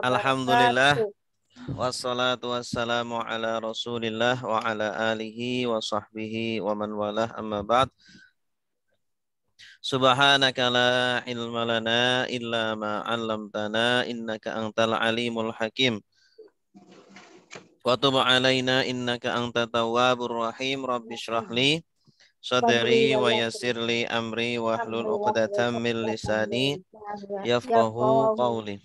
Alhamdulillah. Wassalatu wassalamu ala rasulillah wa ala alihi wa sahbihi wa man walah amma ba'd. Subhanaka la ilma lana illa ma 'allamtana innaka antal alimul hakim. Wa tub 'alaina innaka antat tawwabur rahim. Rabbi shrah li sadri wa yassir li amri wa hlul 'uqdatam min lisani yafqahu qawli.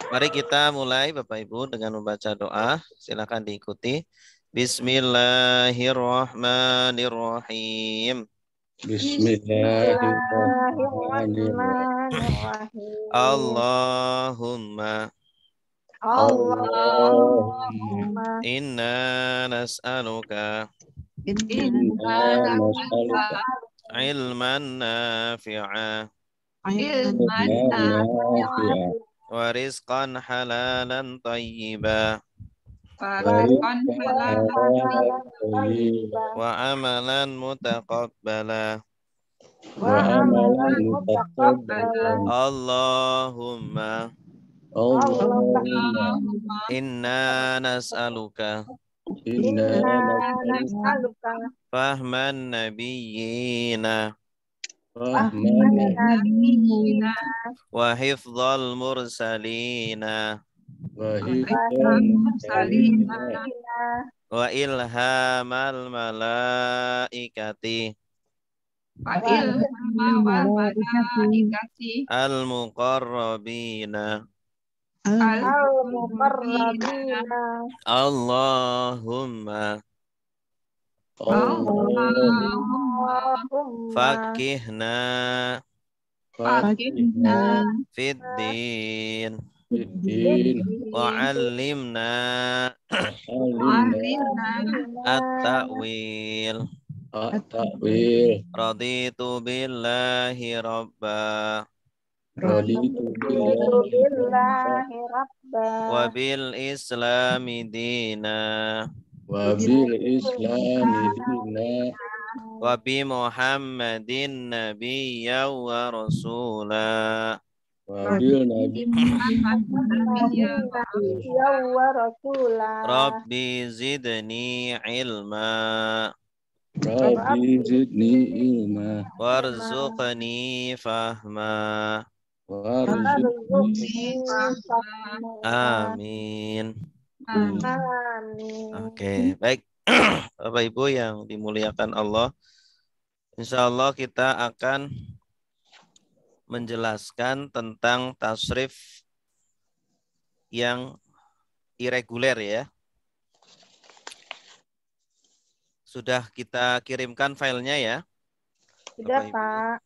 Mari kita mulai Bapak Ibu dengan membaca doa. Silakan diikuti. Bismillahirrahmanirrahim. Bismillahirrahmanirrahim. Allahumma inna nas'aluka ilman nafi'a wa rizqan halalan tayyiba wa amalan mutaqabbala. Allahumma inna nas'aluka fahman nabiyyina wa hifdzal mursalina wa ilhamal malaikati al-muqarrabina. Allahumma fakihna fid din wa 'allimna at-ta'wil. Raditu billahi rabba wa bil islami dina wa bi Muhammadin nabiyya wa rasula. Rabbi zidni ilma warzuqni fahma. Amin. Oke, baik. Bapak Ibu yang dimuliakan Allah, insya Allah kita akan menjelaskan tentang tasrif yang irreguler ya. Sudah kita kirimkan filenya ya? Sudah, Pak.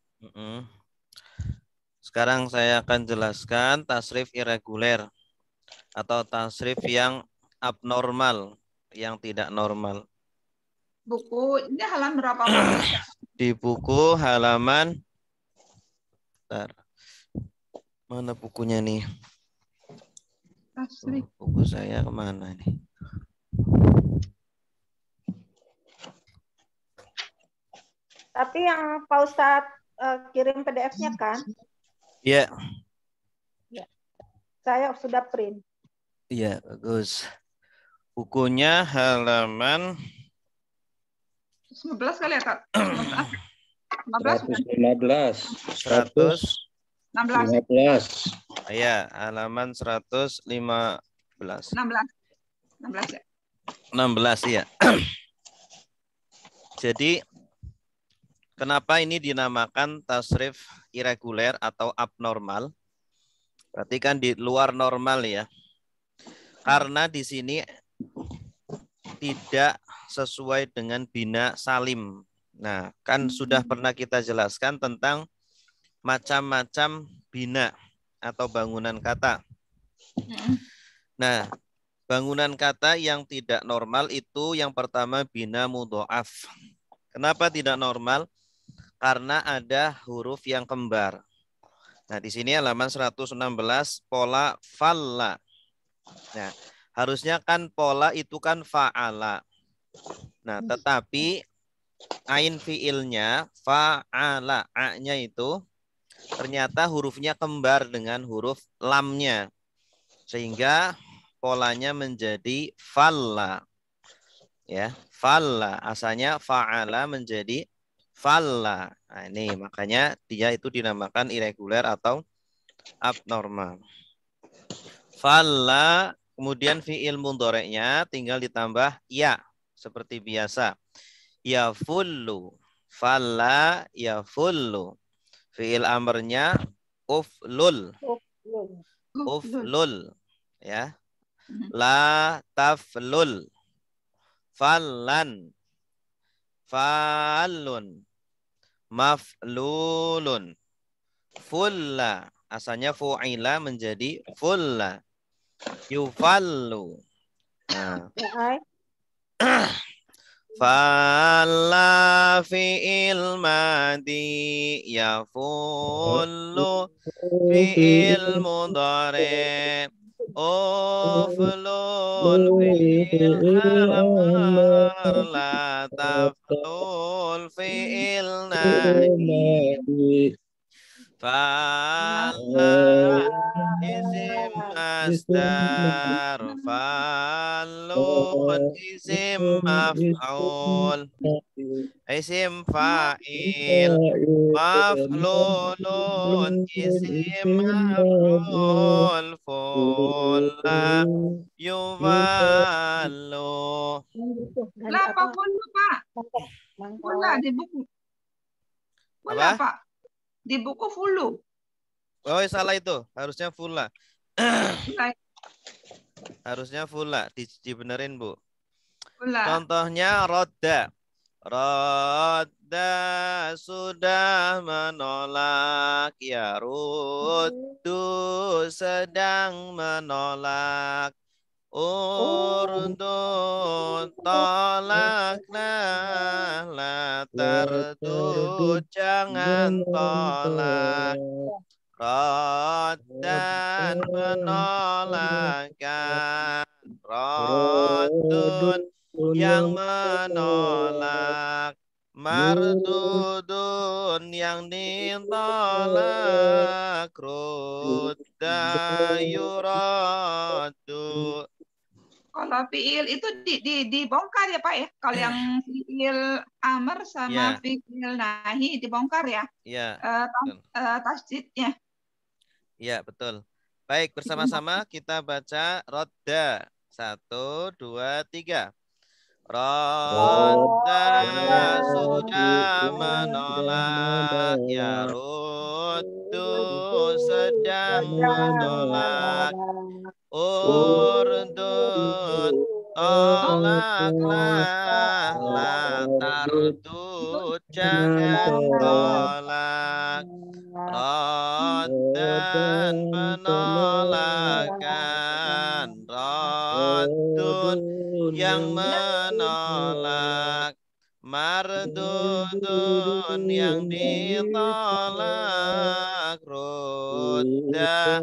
Sekarang saya akan jelaskan tasrif irreguler atau tasrif yang abnormal, yang tidak normal. Buku ini halaman berapa, Pak? Di buku halaman, bentar, mana bukunya nih? Buku saya kemana nih? Tapi yang Pak Ustadz kirim PDF-nya kan? Iya. Ya. Saya sudah print. Iya, bagus. Bukunya halaman 15 kali ya, Kak? 115. Iya, halaman 115. 16 ya. 16 ya. Jadi kenapa ini dinamakan tasrif irreguler atau abnormal? Berarti kan di luar normal ya. Karena di sini tidak sesuai dengan bina salim. Nah, kan sudah pernah kita jelaskan tentang macam-macam bina atau bangunan kata. Nah, bangunan kata yang tidak normal itu yang pertama bina mudhoaf. Kenapa tidak normal? Karena ada huruf yang kembar. Nah, di sini halaman 116 pola falla. Nah, harusnya kan pola itu kan fa'ala. Nah, tetapi ain fiilnya fa'ala, a-nya itu ternyata hurufnya kembar dengan huruf lamnya. Sehingga polanya menjadi falla. Ya, falla. Asalnya fa'ala menjadi falla. Nah, ini makanya dia itu dinamakan irregular atau abnormal. Falla, kemudian fi'il mudhari'nya tinggal ditambah ya seperti biasa. Ya fullu. Falla ya fullu. Fi'il amrnya uflul. Uflul. Ya. La taflul. Fallan. Fallun. Maflulun. Fulla. Asalnya fu'ila menjadi fulla. Yufallu. Nah. Falla fi'il madi yafullu fi'il mudhari uflul fi'il amar la taflul fi'il nahi Fa'lan isim masdar fa'lun isim maf'ul isim fa'il maf'lulun isim maf'ul fulla yufallu. Lah, Pak Fulu, Pak. Fulla di buku. Fulla, Apa? Pak. Di buku Fulu. Oh, salah itu. Harusnya fulla. Fulla. Harusnya fulla. Dibenerin, Bu. Fulla. Contohnya rodda. Rodda sudah menolak. Ya ruddu sedang menolak. Urdu tolaklah. La tardu jangan tolak. Roddan menolakkan. Roddun yang menolak. Mardudun yang ditolak. Rudda yuraddu. Kalau fiil itu dibongkar ya Pak ya. Kalau yang fiil amr sama fiil nahi dibongkar ya. Iya. Tasdidnya. Iya, betul. Baik, bersama-sama kita baca rodda. 1, 2, 3. Rodda sudah menolak. Ya ruddu sedang menolak. Urdud tolaklah. La tardu jangan tolak. Roddan penolakan. Roddun yang menolak. Mardudun yang ditolak. Rudda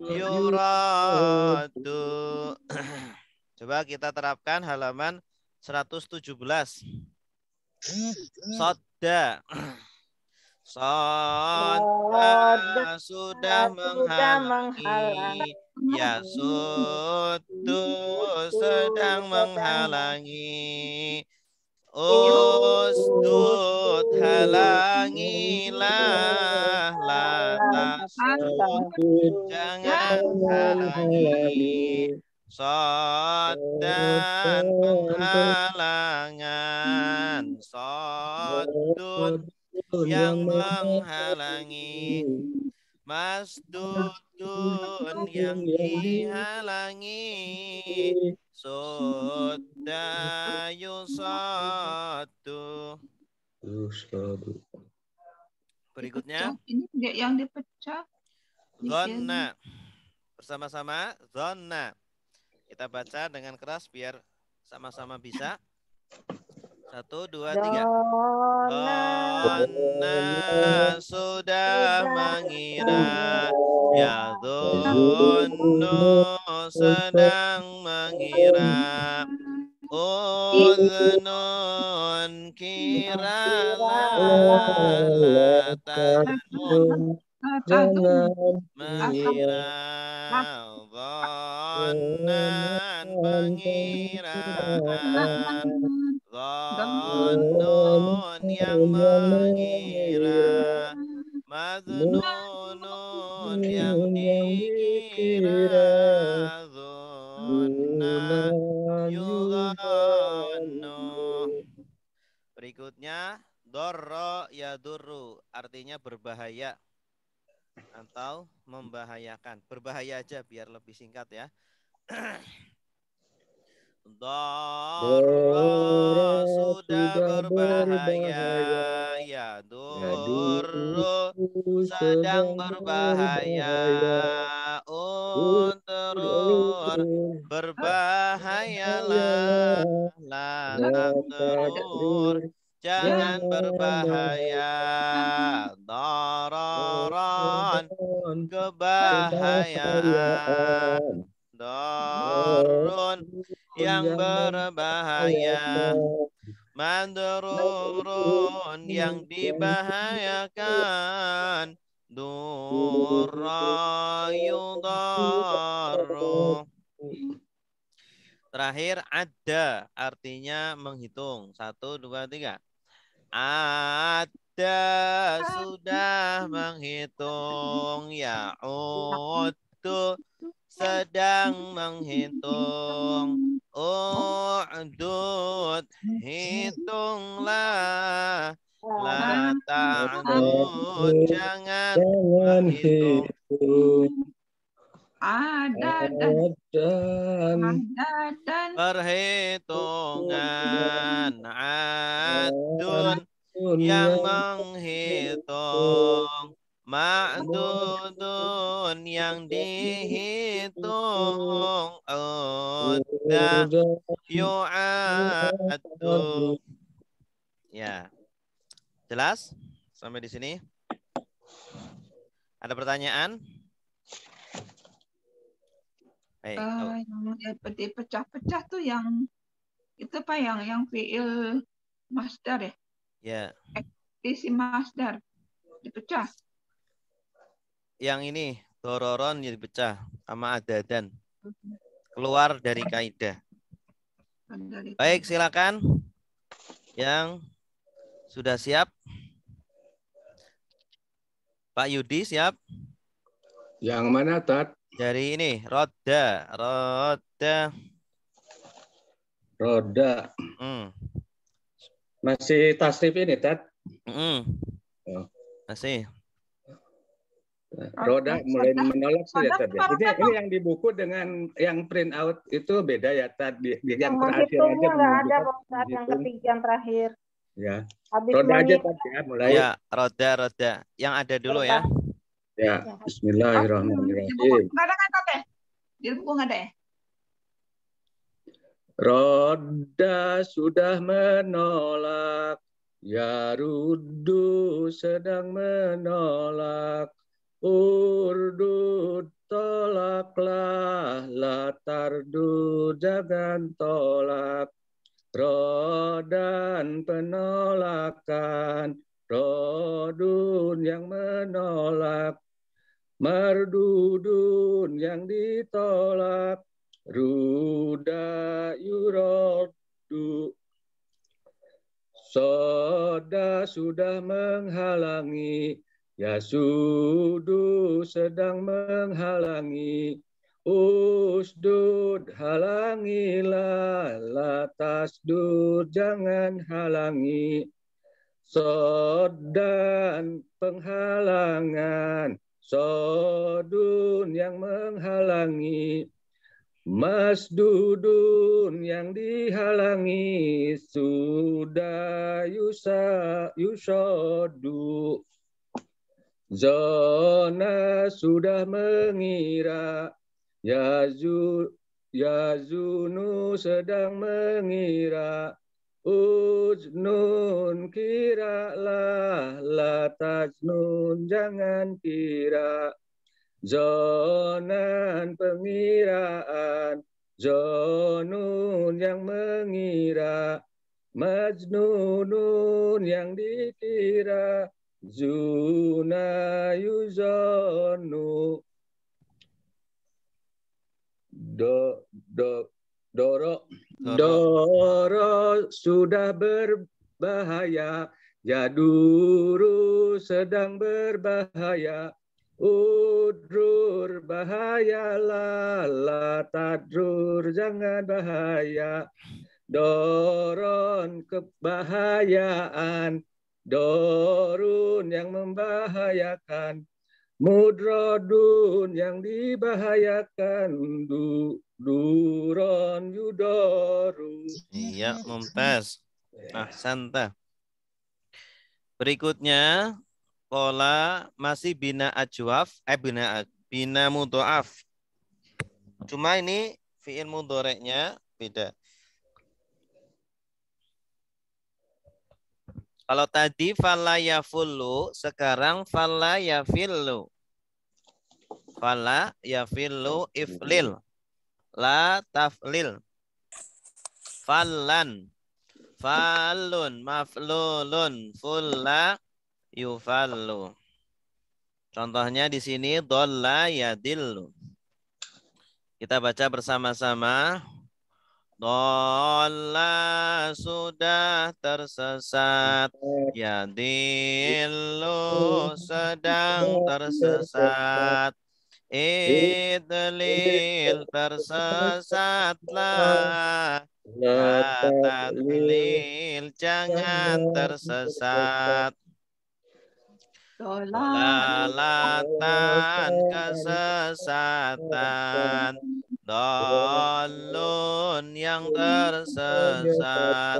yuraddu. Coba kita terapkan halaman 117. Sodda. Sodda sudah menghalangi. Ya suddu sedang menghalangi. Usdud halangilah. La tasud jangan halangi. Soddan penghalangan. Soddun yang menghalangi. Masdudun yang dihalangi. Sodda yusaddu. Berikutnya. Ini yang dipecah. Zonna. Bersama-sama zonna. Kita baca dengan keras biar sama-sama bisa. 1, 2, 3. Zonna sudah mengira. Ya dzunnu sedang mengira. Udhnun kiralah. La tadun jangan mengira, dhannan pengiraan, dhannun yang mengira, madznunun yang dikira, dzunna yudhannu. Berikutnya dorro yadurru, artinya berbahaya atau membahayakan. Berbahaya aja biar lebih singkat ya. Dorro sudah berbahaya, yadurru sedang berbahaya, unturun berbahayalah, la taqturur jangan berbahaya, dararan kebahayaan, darun yang berbahaya, madrurun yang dibahayakan, durra yudarru. Terakhir ada artinya menghitung. 1, 2, 3. Ada sudah menghitung, ya'uddu sedang menghitung, u'dud hitunglah, la ta'dud jangan menghitung. Ada dan Perhitungan, adun yang menghitung, ma'dudun yang dihitung, udda yu'addu. Ya, jelas sampai di sini? Ada pertanyaan? yang dipecah-pecah tuh yang itu Pak, yang fiil masdar ya? Ya. Isi masdar dipecah. Yang ini dororon yang dipecah sama adadan. Keluar dari kaidah. Baik, silakan. Yang sudah siap? Pak Yudi siap? Yang mana, Tat? Dari ini, roda. Masih tasrif ini, Tat? Masih. Roda mulai menolak sudah, Tat. Ini yang di buku dengan yang print out itu beda ya, Tat. Yang terakhir aja nggak ada saat yang ketiga yang terakhir. Ya. Habis Roda aja, Tat, ya, mulai. Ya, roda. Yang ada dulu ya. Ya, bismillahirrahmanirrahim. Nggak ada kan, Tat? Di buku nggak ada ya? Roda sudah menolak, Yaruddu sedang menolak, Urdud tolaklah, Latardu jangan tolak, Rodan penolakan, Rodun yang menolak, Mardudun yang ditolak, Ruda yurodu. Soda sudah menghalangi, Yasudu sedang menghalangi, Usdud halangilah, Latasdud jangan halangi, Sodan penghalangan, Sodun yang menghalangi, Masdudun yang dihalangi, sudah yusodu. Zona sudah mengira, Yazunu sedang mengira, Uznun kiralah, Latajnun jangan kira, Zonan pengiraan, Zonun yang mengira, Majnunun yang dikira, Zuna yuzonu. Doro sudah berbahaya. Jaduru sedang berbahaya. Udrur bahaya, lala tadrur jangan bahaya. Doron kebahayaan, dorun yang membahayakan, mudrodun yang dibahayakan, duron yudoru. Iya, mumtaz. Ahsanta. Berikutnya pola masih bina ajwaf, bina mudhoaf. Cuma ini fi'il mudhoreknya beda. Kalau tadi fala yafullu, sekarang fala yafillu. Fala yafillu iflil. La taflil. Fallan. Fallun. Maflulun. Fulla yufallu. Contohnya di sini dolla yadillu. Kita baca bersama-sama. Dolla sudah tersesat, yadillu sedang tersesat, idlil tersesatlah, la tadlil jangan tersesat. Dolalatan kesesatan, dolun yang tersesat,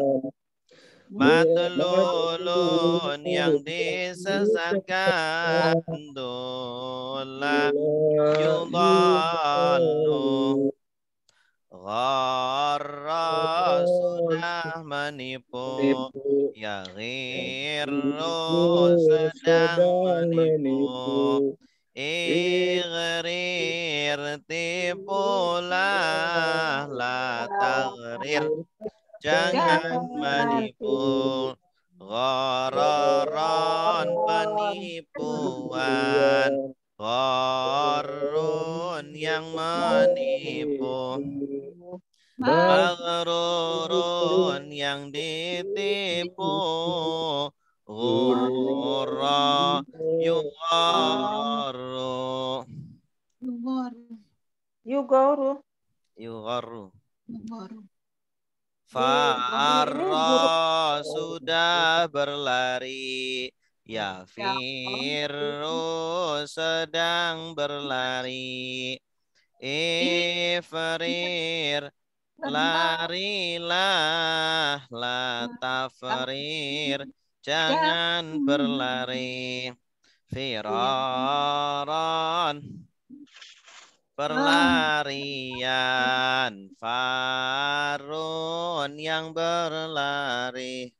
madlulun yang disesatkan, dola yudhallu. Gharra sudah menipu, ya ghirru sedang menipu, igrir tipulah, la taghrir jangan menipu, ghararan penipuan, gharrun yang menipu, maghrurun yang ditipu, ghurra yugharru. Yugharru. Farra sudah berlari, ya firru sedang berlari, ifrir larilah, la tafrir jangan berlari, firaran berlarian, farun yang berlari,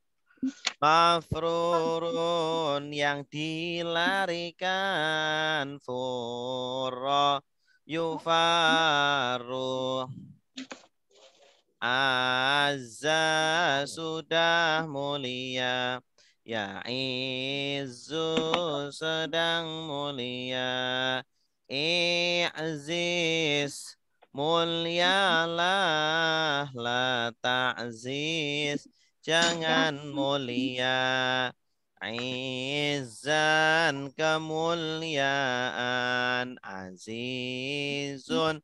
mafrurun yang dilarikan, furra yufaru. Azza sudah mulia, ya izzu sedang mulia, i'ziz mulialah, la ta'ziz jangan mulia, izzan kemuliaan, azizun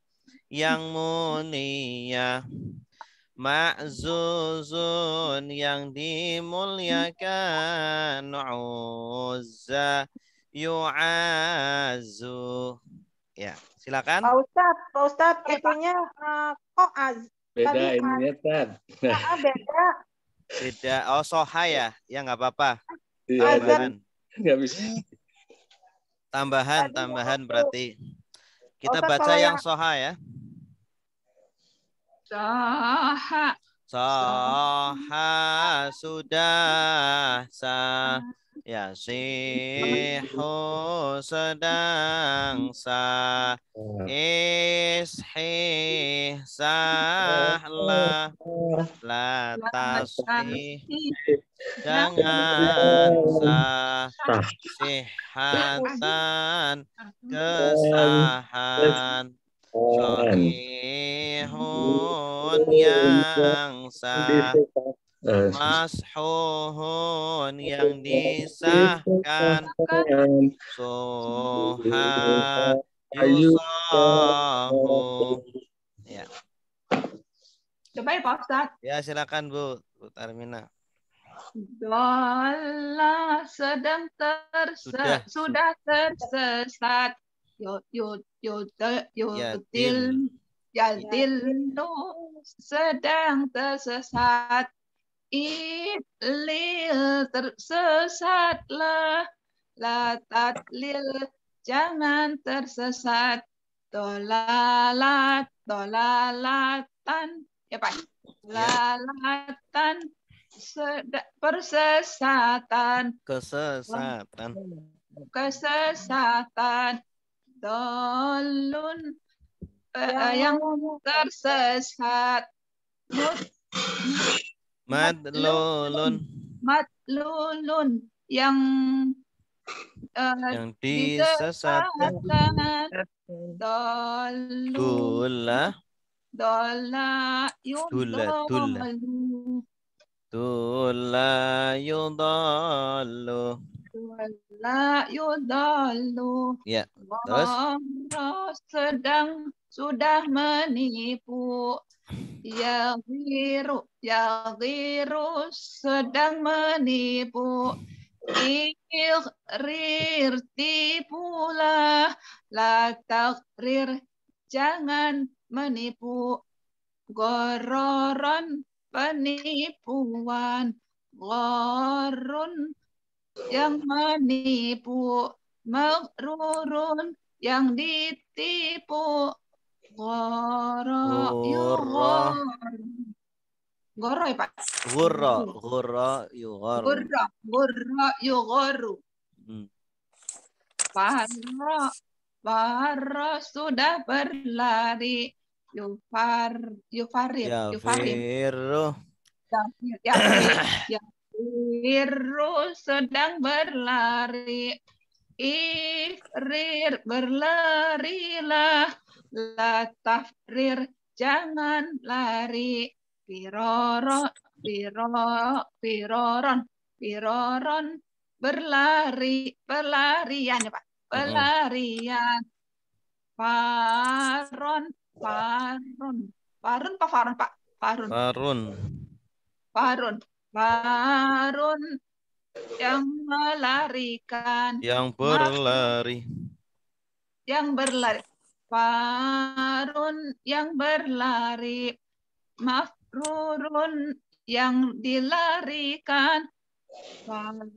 yang mulia, ma'zuzun yang dimuliakan, uzza yu'azu. Ya, silakan. Pak Ustadz, itunya kok Beda tadi ininya, Tad. beda. Beda. Oh, soha ya? Ya nggak apa-apa. Iya, Tambahan. nggak bisa. Tambahan berarti. Kita Ustadz, baca yang soha ya. Soha. Soha sudah sah, ya sihu sedang sah, ishih sahlah, la tasih Jangan sehatan kesahan. Sahihun yang sah. Mashuhun yang disahkan. Soha yusahu. Ya. Coba ya Pak Ustadz. Ya silakan Bu Tarmina. Dola sedang sudah tersesat. Yadillu sedang tersesat. Idlil tersesatlah. La tadlil jangan tersesat. Dolalatan. Ya Pak. Dolalatan. Persesatan. Kesesatan. Dolun yang tersesat. Madlulun yang disesatkan. Dola yudallu. Ya, terus sedang sudah menipu. Yaghiru sedang menipu. Ighrir tipulah. La taghrir jangan menipu. Gororon penipuan. Gorun yang menipu. Maghrurun yang ditipu. Goro ya Pak. Gurra yugharu. Farra sudah berlari. Yufarir sedang berlari. Ifrir berlarilah. La tafrir jangan lari. Piroron berlarian ya Pak. Pelarian. Farun yang melarikan. Yang berlari. Farun yang berlari. Mafrurun yang dilarikan. Faru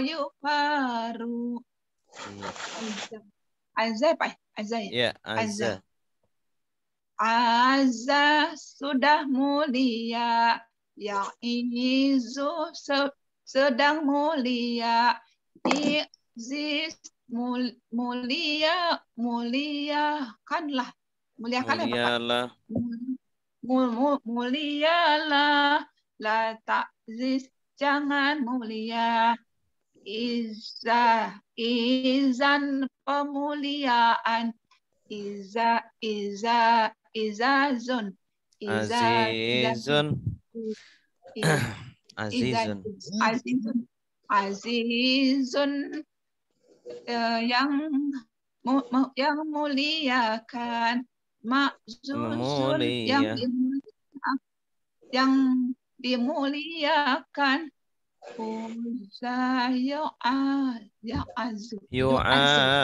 yufaru. Azza Pak. Ya, azza. Azza sudah mulia. Ya'izu sedang mulia. Izis muliakanlah. Mulialah. Mulialah. La ta'ziz jangan mulia. Izan pemuliaan. Izazun. Azizun yang muliakan. Ma'zuzun yang dimuliakan. Yu'azu.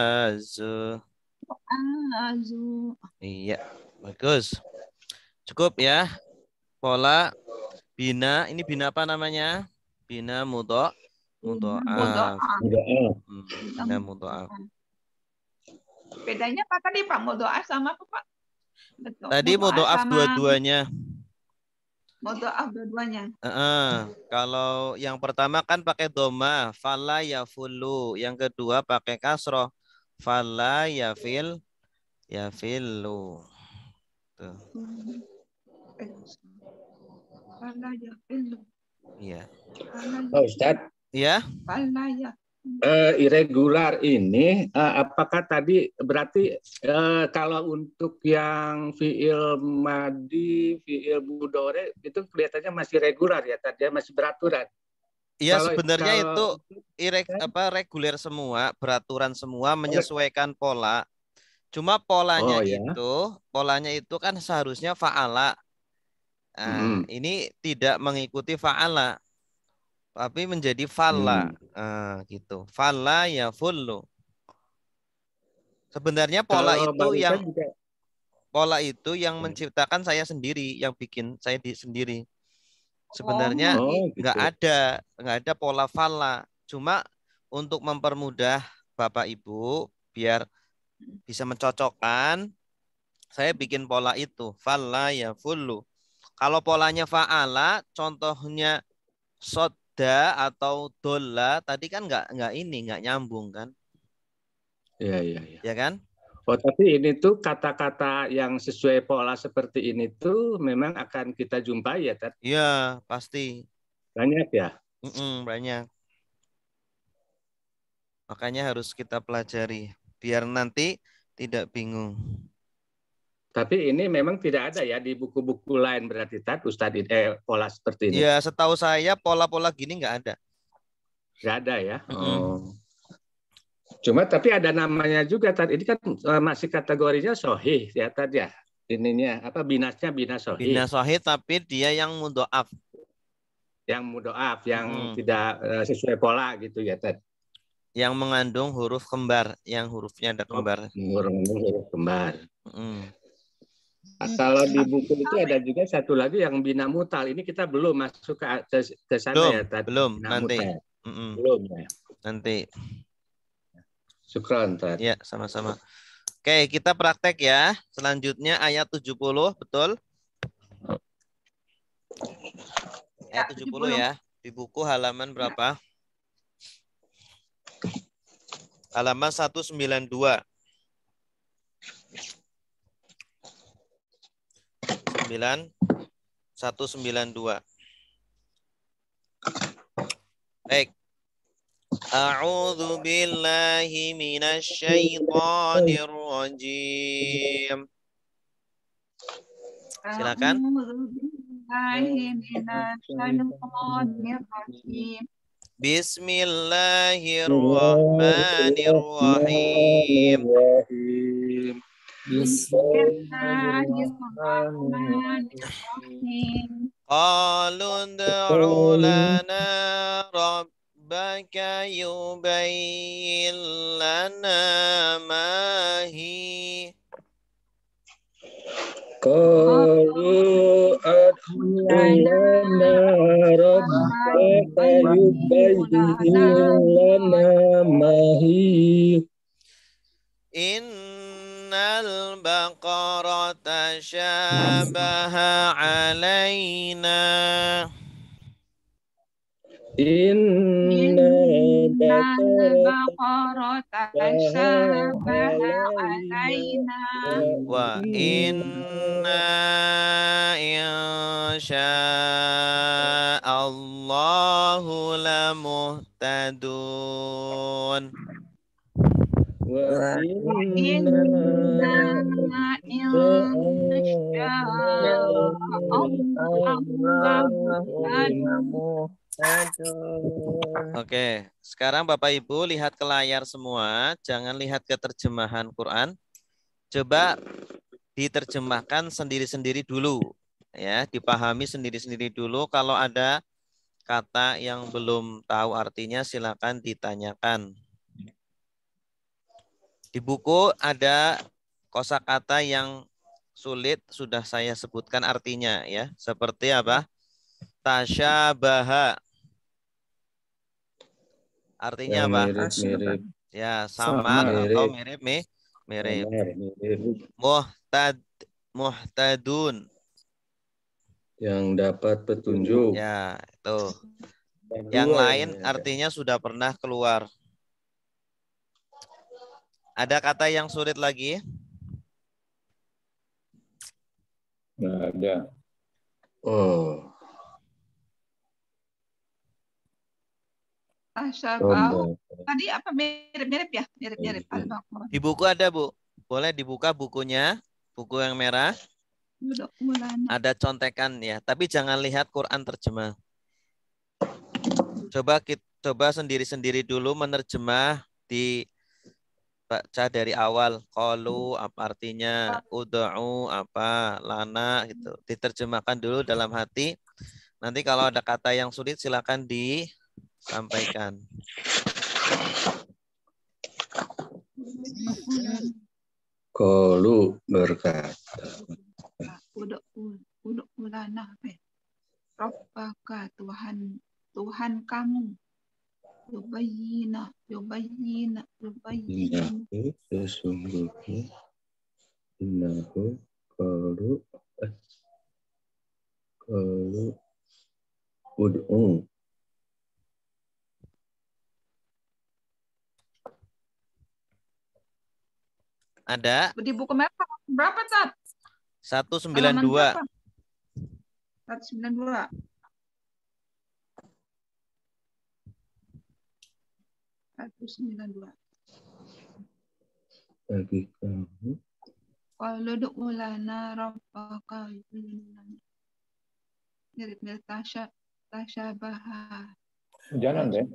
Iya, bagus. Cukup ya. Pola bina, ini bina apa namanya? Bina mudha'af. Bina mudha'af. Bedanya apa tadi Pak? Mudha'af sama apa Pak? Tadi mudha'af dua-duanya. Mudha'af dua-duanya. Kalau yang pertama kan pakai dhamma, fala yafulu. Yang kedua pakai kasroh, fala yafillu. Tuh. Fala yafilu. Iya. Pak Ustadz, Iya. Fala ya. irregular ini apakah tadi berarti kalau untuk yang fiil madi, fiil mudhari itu kelihatannya masih regular ya, tadi masih beraturan. Iya, Kalau- sebenarnya kalau- itu reguler semua, beraturan semua, menyesuaikan pola. Cuma polanya Oh, ya. polanya itu kan seharusnya fa'ala. Nah, ini tidak mengikuti fa'ala, tapi menjadi falla. Gitu. Falla ya fullu. Sebenarnya Kalau barusan juga pola itu yang menciptakan saya sendiri, yang bikin saya sendiri. Sebenarnya gitu. nggak ada pola falla. Cuma untuk mempermudah Bapak Ibu biar bisa mencocokkan, saya bikin pola itu falla ya fullu. Kalau polanya fa'ala, contohnya soda atau dola, tadi kan nggak nyambung kan? Iya. Ya kan? Oh, tapi ini tuh kata-kata yang sesuai pola seperti ini tuh memang akan kita jumpai ya, Tat? Iya, pasti. Banyak ya? Banyak. Makanya harus kita pelajari biar nanti tidak bingung. Tapi ini memang tidak ada ya di buku-buku lain berarti, Tat, Ustadz, pola seperti ini? Ya, setahu saya pola-pola gini nggak ada. Nggak ada ya? Oh. Cuma tapi ada namanya juga, Tat. Ini kan masih kategorinya sohih ya, Tat ya? Ininya apa, binasnya binas sohih. Binas sohih tapi dia yang mudhoaf. Yang mudhoaf, yang tidak sesuai pola gitu ya, Tat? Yang mengandung huruf kembar, yang hurufnya ada kembar. Huruf kembar. Kalau di buku itu ada juga satu lagi yang bina mutal. Ini kita belum masuk ke sana ya, Tat? Belum, Bina nanti. Belum ya. Nanti. Syukran, Tat. Ya, sama-sama. Oke, kita praktek ya. Selanjutnya ayat 70, betul? Ayat 70 ya. Di buku halaman berapa? Halaman 192. 192. Baik. A'udzu billahi minasy syaithanir rajim. Silakan. Bismillahirrahmanirrahim. Bismillahirrahmanirrahim. Qalu ud'u lana rabbaka yubayyin lana ma hi. Qalu ud'u lana rabbaka yubayyin lana ma hi. Innal baqarata syabaha alaina. Innal baqarata syabaha alaina. Wa inna insya'allahu lamuhtadun. Wa inna Oke, sekarang Bapak Ibu lihat ke layar semua, jangan lihat ke terjemahan Quran. Coba diterjemahkan sendiri-sendiri dulu, ya, dipahami sendiri-sendiri dulu. Kalau ada kata yang belum tahu artinya, silakan ditanyakan. Di buku ada kosakata yang sulit, sudah saya sebutkan artinya, ya. Seperti apa? Tasyabaha. Artinya apa? Mirip-mirip. Ya, samar atau mirip. Muhtadun. Yang dapat petunjuk. Ya, itu. Yang lain artinya sudah pernah keluar. Ada kata yang sulit lagi? Nggak ada. Oh. Tasyabah. Tadi apa mirip-mirip ya? Mirip-mirip Al-Baqarah. Di buku ada, Bu. Boleh dibuka bukunya, buku yang merah. Ada contekan ya, tapi jangan lihat Quran terjemah. Coba sendiri-sendiri dulu menerjemah, dibaca dari awal. Qalu apa artinya, ud'u apa, lana gitu. Diterjemahkan dulu dalam hati. Nanti kalau ada kata yang sulit silakan disampaikan. Qalu berkata. Ud'u lana Rabbaka Tuhan kamu. Yubayyina. Sesungguhnya innahu qalu ud'u. Ada? Di buku merah berapa, Tat? 192. 192. Bagi kamu. Qalu ud'u lana rabbaka mirip-mirip tasyabaha. Jangan deh.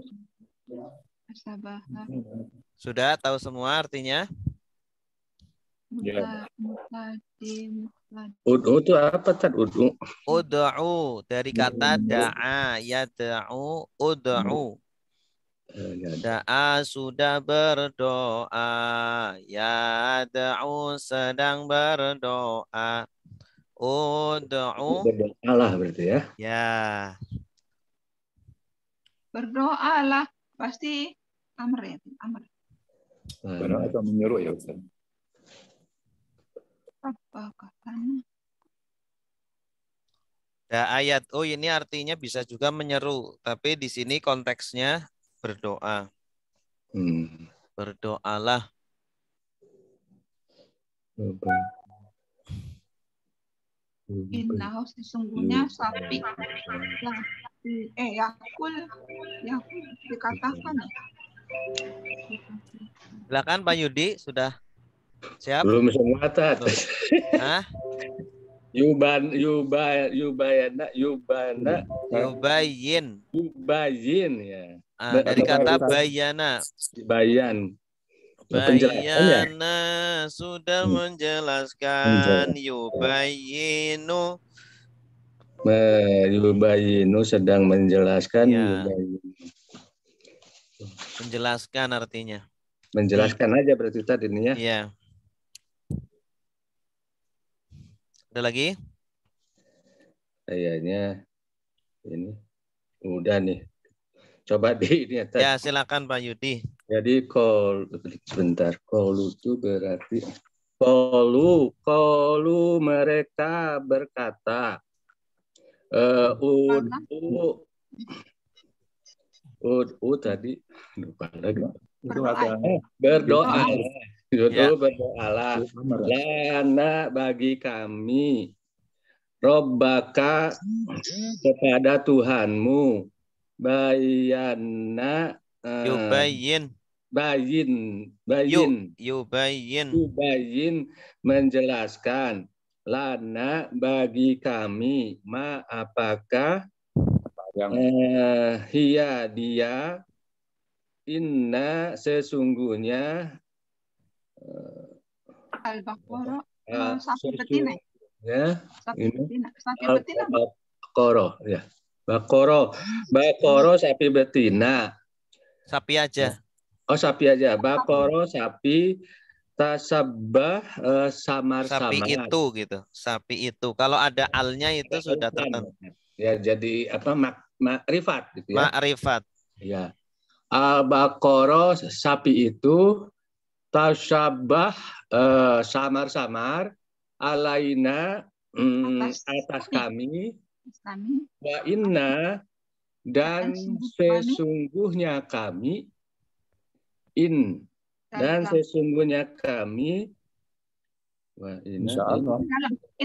Tasyabaha. Sudah tahu semua artinya? Ud'u itu apa, Tad? Ud'u. Ud'u dari kata da'a, yad'u, ud'u. Da'a sudah berdoa, yad'u sedang berdoa. Ud'u berdoalah berarti ya. Ya. Berdoalah pasti amr ya, amr. Berdoa atau menyuruh ya, Ustaz. Ada ayat, oh ini artinya bisa juga menyeru, tapi di sini konteksnya berdoa. Berdoalah. Innahu sesungguhnya sapi. Yakul dikatakan. Silakan Pak Yudi, sudah siap? Belum semua, Tad. Hah? Yubayin ya. Dari kata bayana. Bayan. Bayana sudah menjelaskan. Yubayinu. Yubayinu sedang menjelaskan. Ya. Menjelaskan artinya. Menjelaskan aja berarti tadi ini ya. Iya. Ada lagi? Kayaknya ini udah nih. Coba di ini ya. Ya, silakan Pak Yudi. Jadi sebentar. Qalu itu berarti qalu mereka berkata. Ud'u tadi lupa lagi. Berdoa. Berdoalah. Lana bagi kami. Robbaka kepada Tuhanmu. Bayana. Yubayin menjelaskan. Lana bagi kami. Ma apakah hiya dia. Inna sesungguhnya Al-Baqarah sapi betina. Ya, sapi betina. Baqarah ya. Baqarah sapi betina. Sapi aja. Oh, sapi aja. Baqarah sapi, tasabah samar-samar. Sapi itu gitu. Sapi itu. Kalau ada alnya itu sudah tertentu. Ya, jadi apa makrifat gitu ya. Makrifat. Ya. Al-Baqarah sapi itu tasabah samar-samar alaina atas kami wa inna dan sesungguhnya kami dan sesungguhnya kami wa inna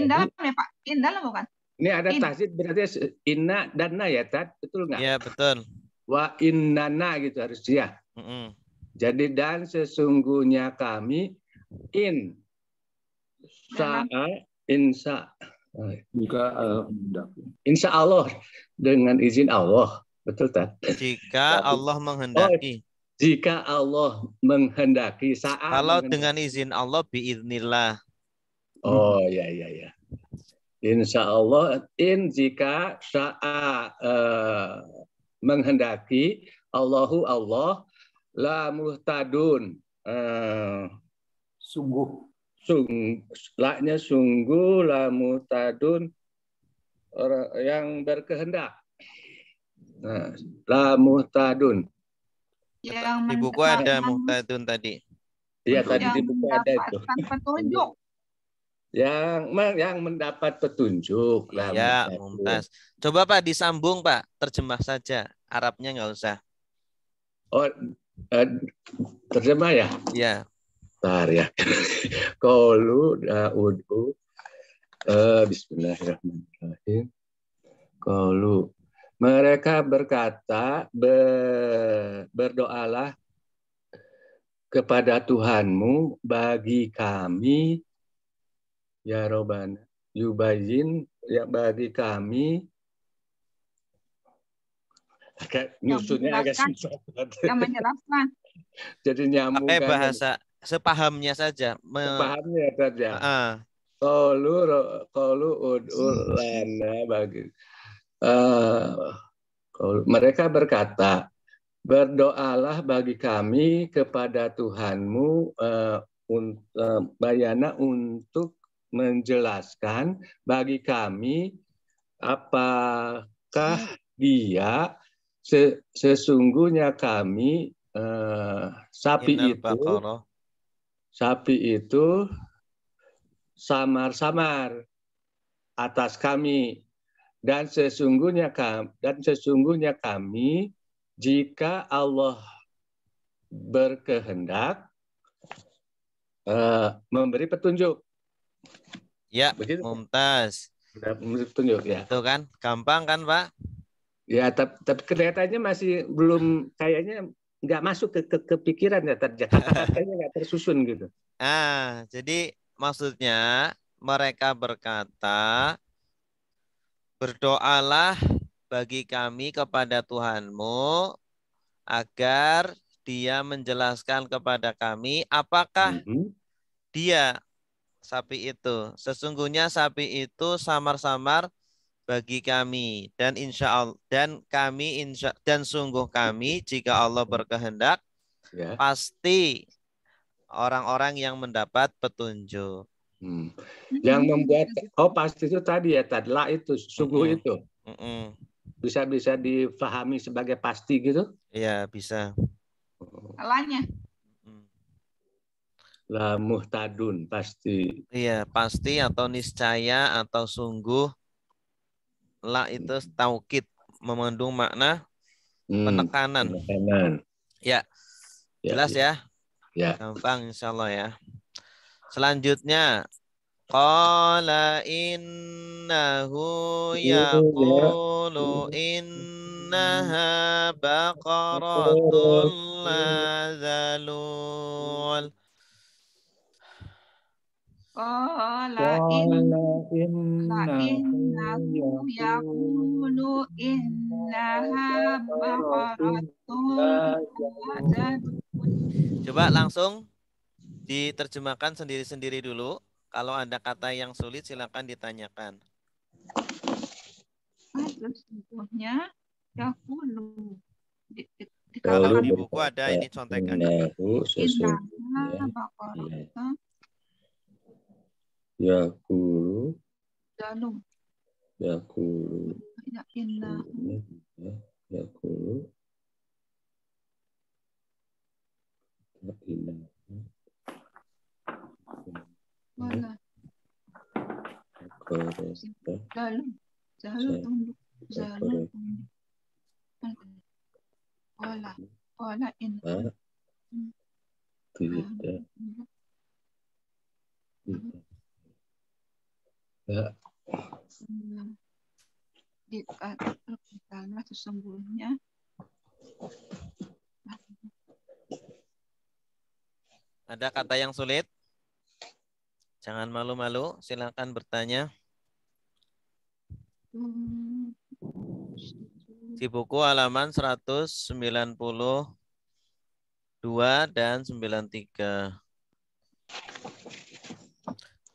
dalam ya Pak, dalam bukan? Ini ada tahzid berarti inna dan na ya, Tad? Betul nggak? Ya, betul. Wa innana gitu harus ya. Jadi dan sesungguhnya kami insya Allah dengan izin Allah. Betul, Tad? Jika Allah menghendaki. Jika Allah menghendaki. Kalau dengan izin Allah biiznillah. Oh ya. Insya Allah jika sya'a menghendaki Allahu Allah la muhtadun sungguh la muhtadun orang yang berkehendak. Nah, la muhtadun. Di buku ada muhtadun tadi. Iya, tadi di buku ada itu. Petunjuk. Yang mendapat petunjuk lah. Ya, Mumtaz. Coba Pak disambung Pak, terjemah saja. Arabnya nggak usah. Oh, terjemah ya? Ya. Bentar ya. Qalu da'udu. Bismillahirrahmanirrahim. Qalu. Mereka berkata, berdoalah kepada Tuhanmu bagi kami. Ya Robbana, yubayyin ya bagi kami. Nyusunnya agak susah. Yang menjelaskan. Jadi nyambung. Pakai bahasa sepahamnya saja. Sepahamnya saja. Qalu ud'u lana bagi. Mereka berkata, berdoalah bagi kami kepada Tuhanmu bayana untuk menjelaskan bagi kami apakah dia sesungguhnya kami sapi itu samar-samar atas kami dan sesungguhnya kami jika Allah berkehendak memberi petunjuk. Ya, begitu, Mumtaz. Memberi petunjuk ya. Itu kan gampang kan, Pak? Ya, tapi kelihatannya masih belum, kayaknya nggak masuk ke pikiran ya, kata-katanya nggak tersusun gitu. Jadi maksudnya mereka berkata, berdoalah bagi kami kepada Tuhanmu agar dia menjelaskan kepada kami apakah dia sapi itu. Sesungguhnya sapi itu samar-samar bagi kami dan sungguh kami jika Allah berkehendak pasti orang-orang yang mendapat petunjuk. Yang membuat pasti itu tadi ya, tadla itu sungguh itu. Bisa difahami sebagai pasti gitu? Iya, bisa. Salahnya. La muhtadun pasti. Iya, pasti atau niscaya atau sungguh. La itu taukid, mengandung makna penekanan. Ya, jelas ya? Ya. Gampang insyaallah ya. Selanjutnya, qala innahu yaqulu innaha baqaratul la zalul. Qala innahu yaqulu innaha baqaratun la zalul. Coba langsung diterjemahkan sendiri-sendiri dulu. Kalau ada kata yang sulit silakan ditanyakan. Sesungguhnya yaqulu. Kalau di buku ada ini contekannya. Innaha baqaratun yaqulu zalul. Yaqulu Wala. Zalul tunduk. Wala inna. Tidak. Ya. karena sesungguhnya Ada kata yang sulit? Jangan malu-malu, silakan bertanya. Di buku halaman 192 dan 93.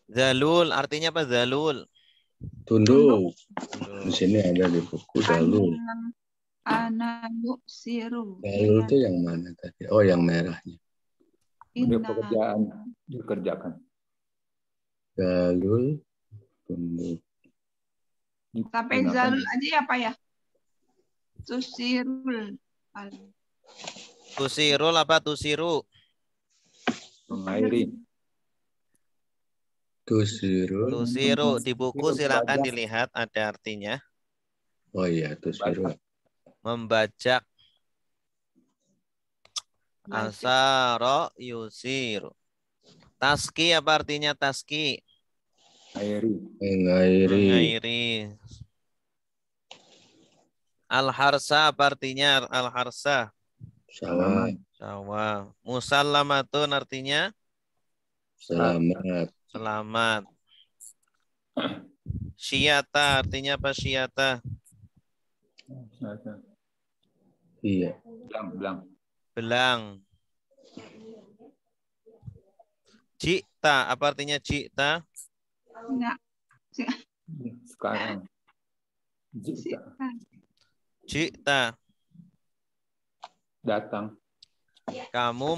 Zalul, artinya apa zalul? Tunduk. Di sini ada di buku Zalul. Ana yuksiru. Zalul itu yang mana tadi? Oh, yang merahnya. Ini pekerjaan dikerjakan. Zalul, tunduk. Sampai zalul aja ya Pak ya? Tusirul. Tusirul apa tusiru? Mengairi. Tusiru. Tusiru di buku silakan dilihat ada artinya. Oh iya, tusiru. Membajak. Asaro yusiru. Taski apa artinya taski? Mengairi. Mengairi. Mengairi. Al-harsa apa artinya al-harsa? Sawah. Sawah. Musallamatun artinya? Selamat. Selamat. Syiyata artinya apa syiyata? Iya. Belang. Belang. Cita, apa artinya cita? Enggak. Sekarang. Cita. Datang. Kamu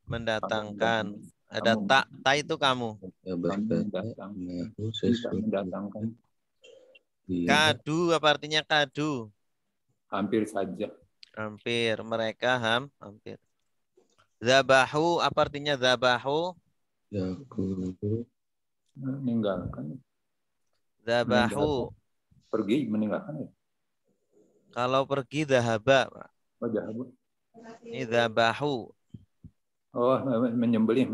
mendatangkan. Ada tak itu kamu. Mendatang. Tidak mendatangkan. Kadu, apa artinya kadu? Hampir saja. Hampir. Mereka hampir. Zabahu, apa artinya zabahu? Meninggalkan. Zabahu. Pergi, meninggalkan ya. Kalau pergi zahaba, Pak. Oh, jahat. Ini zabahu. Oh, menyembelih.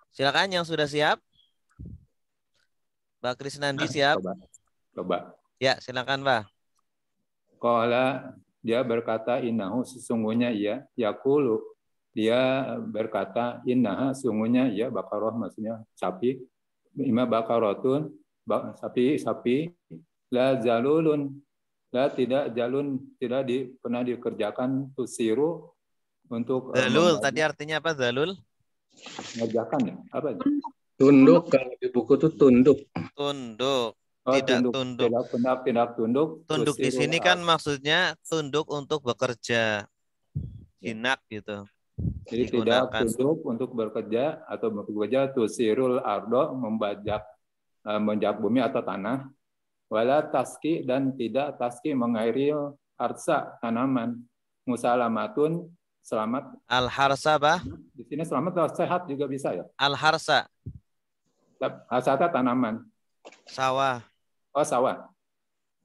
Silakan yang sudah siap. Pak Krisnandi siap? Coba. Ya, silakan, Pak. Qala, dia berkata innahu sesungguhnya ia, yaqulu dia berkata innaha sesungguhnya ia baqarah maksudnya sapi, ima baqaratun sapi la zalulun la tidak pernah dikerjakan tusiru untuk Zalul tadi artinya apa zalul? mengerjakan ya apa? Tunduk, kalau di buku itu tunduk. Tunduk. Oh, Tidak tunduk. Tidak tunduk. Tunduk di sini kan maksudnya tunduk untuk bekerja. Jinak gitu. Jadi tidak tunduk untuk bekerja atau bekerja tusirul ardo membajak bumi atau tanah. Wala taski dan tidak taski mengairi harsa tanaman. Musalamatun selamat. Al-harsa bah? Di sini selamat atau sehat juga bisa ya. Al-harsa. Harsata tanaman. Sawah. Oh sawah.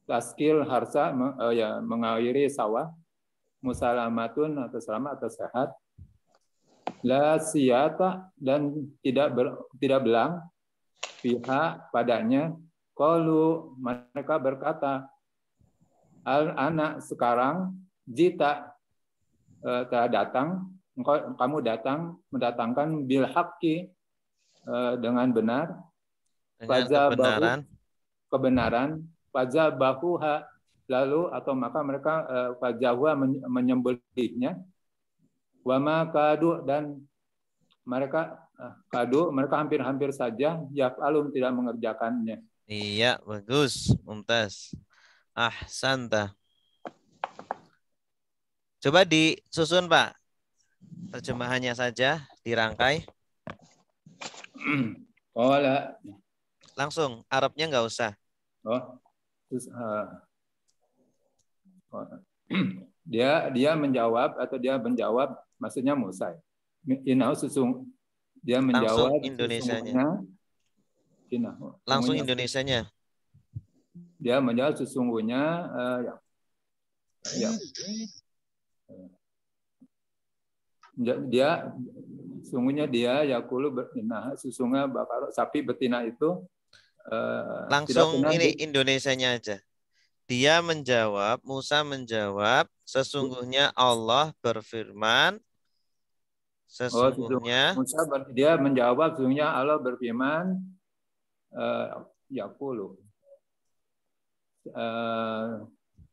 Taskil harsa ya mengairi sawah. Musalamatun atau selamat atau sehat. La siyata dan tidak belang. Pihak padanya. Qalu mereka berkata, al-anak sekarang jita telah datang, kamu mendatangkan bil haqqi dengan benar, Dengan kebenaran, fazabahuha lalu atau maka mereka fazahwa menyembelihnya, wama kadu dan mereka hampir saja yaf'alun tidak mengerjakannya. Iya, bagus, mumtaz. Ahsanta. Coba disusun, Pak. Terjemahannya saja dirangkai. Langsung, Arabnya nggak usah. Terus, dia menjawab atau dia menjawab maksudnya Musa. Inau dia menjawab langsung Indonesianya. Langsung Indonesianya. Dia menjawab sesungguhnya dia sesungguhnya dia yakulu betina sesungguhnya bakar sapi betina itu Langsung ini Indonesianya aja. Dia menjawab, Musa menjawab, sesungguhnya Allah berfirman, sesungguhnya dia menjawab, sesungguhnya Allah berfirman, yaqulu.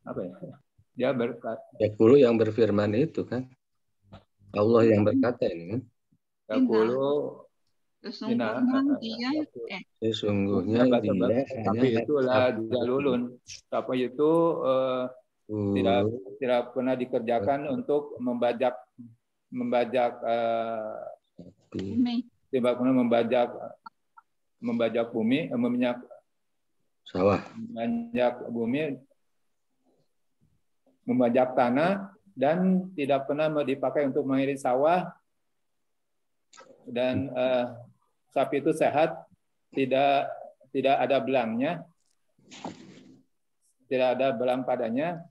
Apa ya? Dia berkata. Yaqulu yang berfirman itu kan. Allah yang berkata ini kan. Yaqulu. Sesungguhnya dia tapi itulah jalulun. Tapi itu tidak pernah dikerjakan untuk membajak tidak pernah membajak bumi, meminyak sawah, membajak bumi, membajak tanah, dan tidak pernah dipakai untuk mengirit sawah, dan sapi itu sehat, tidak ada belangnya, tidak ada belang padanya.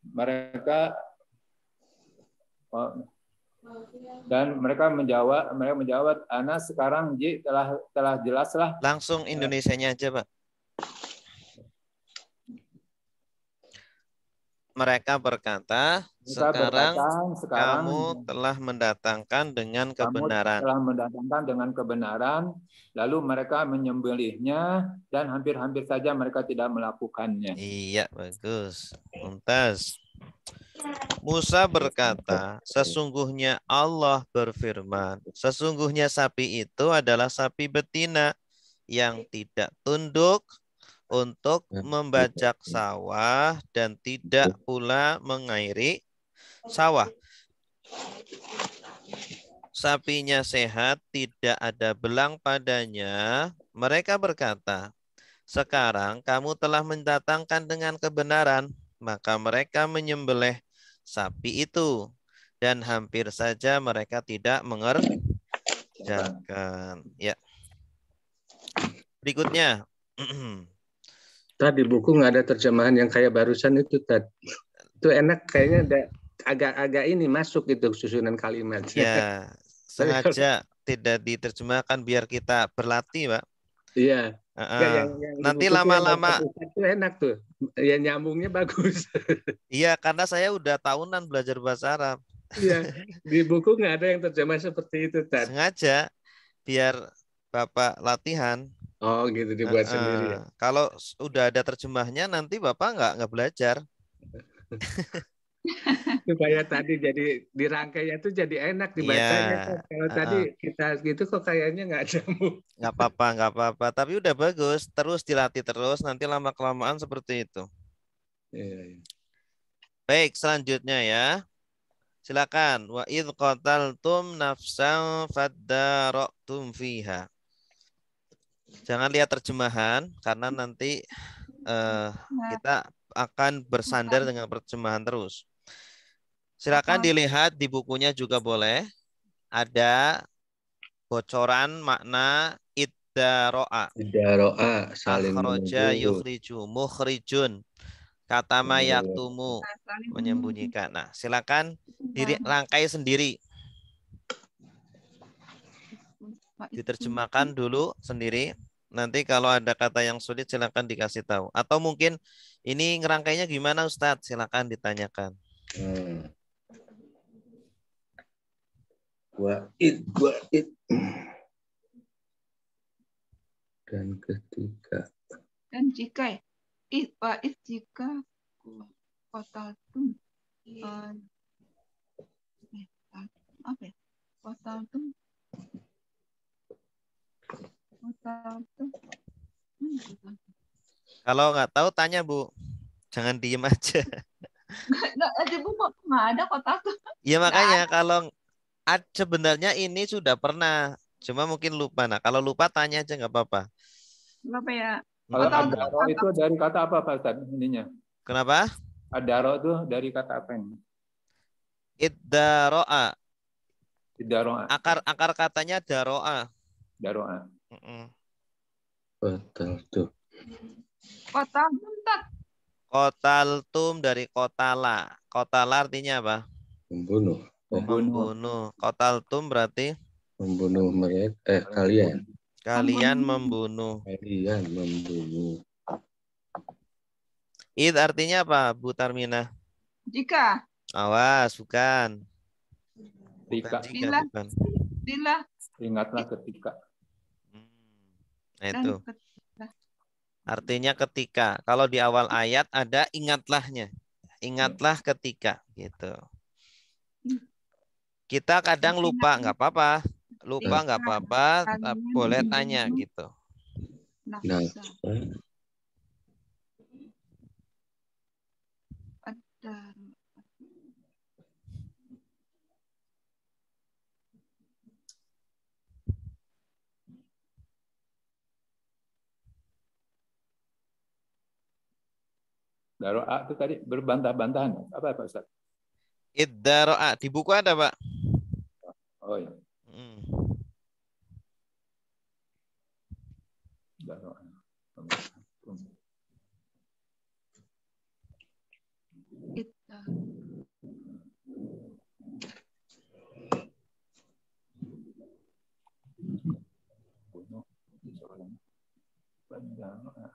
Mereka menjawab, Ana sekarang telah jelaslah. Langsung Indonesianya aja, Pak. Mereka berkata, sekarang kamu telah mendatangkan dengan kebenaran. Lalu mereka menyembelihnya dan hampir-hampir saja mereka tidak melakukannya. Iya, bagus. Mumtaz. Musa berkata, sesungguhnya Allah berfirman, sesungguhnya sapi itu adalah sapi betina yang tidak tunduk untuk membajak sawah dan tidak pula mengairi sawah. Sapinya sehat, tidak ada belang padanya. Mereka berkata, sekarang kamu telah mendatangkan dengan kebenaran. Maka mereka menyembelih sapi itu. Dan hampir saja mereka tidak mengerjakan. Ya. Berikutnya. Tadi buku nggak ada terjemahan yang kayak barusan itu, Tad. Itu enak, kayaknya ada agak-agak ini masuk gitu susunan kalimat. Ya, sengaja tidak diterjemahkan biar kita berlatih, Pak. Iya. Yang nanti lama-lama itu enak tuh, ya nyambungnya bagus. Iya, karena saya udah tahunan belajar bahasa Arab. Iya, di buku nggak ada yang terjemah seperti itu, Tad. Sengaja biar Bapak latihan. Oh gitu, dibuat sendiri ya. Kalau udah ada terjemahnya nanti Bapak nggak belajar. Supaya tadi jadi dirangkainya tuh jadi enak dibacanya. Ya, kalau tadi kita gitu kok kayaknya nggak nyambung. Nggak apa-apa. Tapi udah bagus. Terus dilatih terus. Nanti lama-kelamaan seperti itu. Iya. Baik, selanjutnya ya. Silakan. Wa idh qataltum nafsan faddara'tum fiha. Jangan lihat terjemahan karena nanti kita akan bersandar dengan terjemahan terus. Silakan dilihat di bukunya juga boleh. Ada bocoran makna iddaro'a. Iddaro'a saling akhraja yukhriju, mukhrijun. Katama yaktumu, menyembunyikan. Nah, silakan dirangkai sendiri. Diterjemahkan dulu sendiri. Nanti kalau ada kata yang sulit silakan dikasih tahu. Atau mungkin ini ngerangkainya gimana Ustadz? Silakan ditanyakan. Wa'id. Dan ketika. Dan jika jika kotaltum apa ya? Kotaltum. Kalau nggak tahu tanya Bu, jangan diem aja. Nggak ada kotaltum. Ya makanya kalau sebenarnya ini sudah pernah, cuma mungkin lupa. Nah kalau lupa tanya aja nggak apa-apa. Apa ya? Kalau adaro itu dari kata apa Pak Ustaz ininya? Kenapa? Adaro itu dari kata apa ini? Iddaro'a. Iddaro'a. Akar katanya daro'a. Daro'a. Kotaltum. Kotaltum dari kotala. Kotala artinya apa? Membunuh. Membunuh. Kotaltum berarti membunuh mereka kalian. Kalian membunuh. Kalian membunuh. Id artinya apa, Bu Tarmina? Jika. Awas, bukan. Ketika. Bukan jika, Bila. bukan. Bila. Ingatlah ketika. Nah, Dan itu. Artinya ketika. Kalau di awal ayat ada ingatlahnya. Ingatlah ketika. Gitu. Kita kadang lupa, nggak apa-apa. Lupa nggak apa-apa, boleh tanya gitu. Nafsa. Ada. Daroa itu tadi berbantah-bantahan. Apa Pak Ustaz? Iddaro'a. Di buku ada, Pak. Oh ya. Hmm. Daroa. Kita. Bunuh seorang penjahat.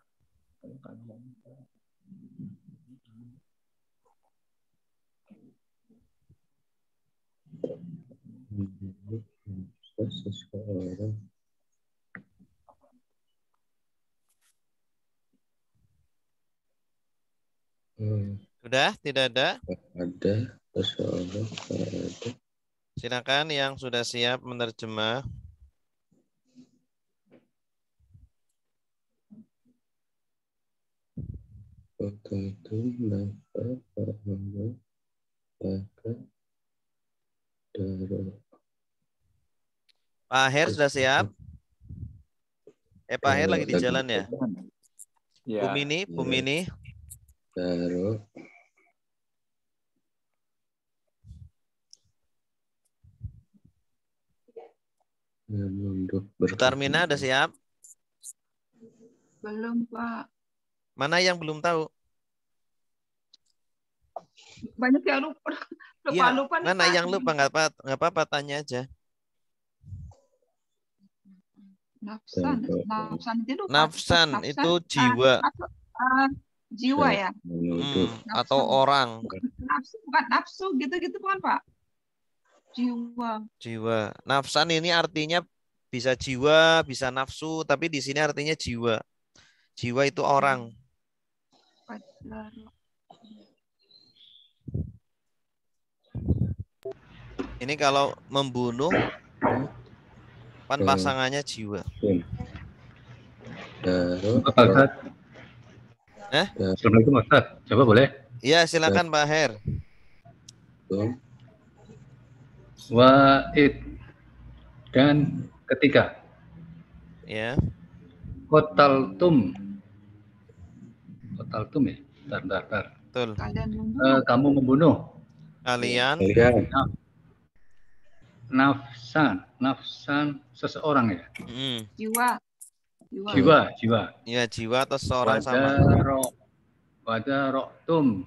Seseorang. Sudah? Tidak ada? Ada seseorang. Ada. Silakan yang sudah siap menerjemah. Itu nafas maka darah. Pak Aher sudah siap? Pak Aher lagi di jalan ya? Ya. Bu Mini. Darah. Bu Tarmina udah siap? Belum, Pak. Mana yang belum tahu? Banyak yang lupa. Iya, Lupa nih, mana Pak. yang lupa? Nggak apa-apa, tanya aja. Nafsan. Nafsan itu lupa. Nafsan itu jiwa. Jiwa ya. Atau orang. Nafsu bukan nafsu gitu-gitu bukan, Pak? Jiwa. Nafsan ini artinya bisa jiwa, bisa nafsu, tapi di sini artinya jiwa. Jiwa itu orang. Ini kalau membunuh, kan pasangannya jiwa. Pak Assalamualaikum Ustaz. Coba boleh? Iya, silakan Pak Her. Wa'id dan ketika. Ya. Kotaltum ya. Bentar. Betul. Kamu membunuh. Kalian. Nafsan seseorang ya. Jiwa. Ya, jiwa atau seseorang sama. Fadaroktum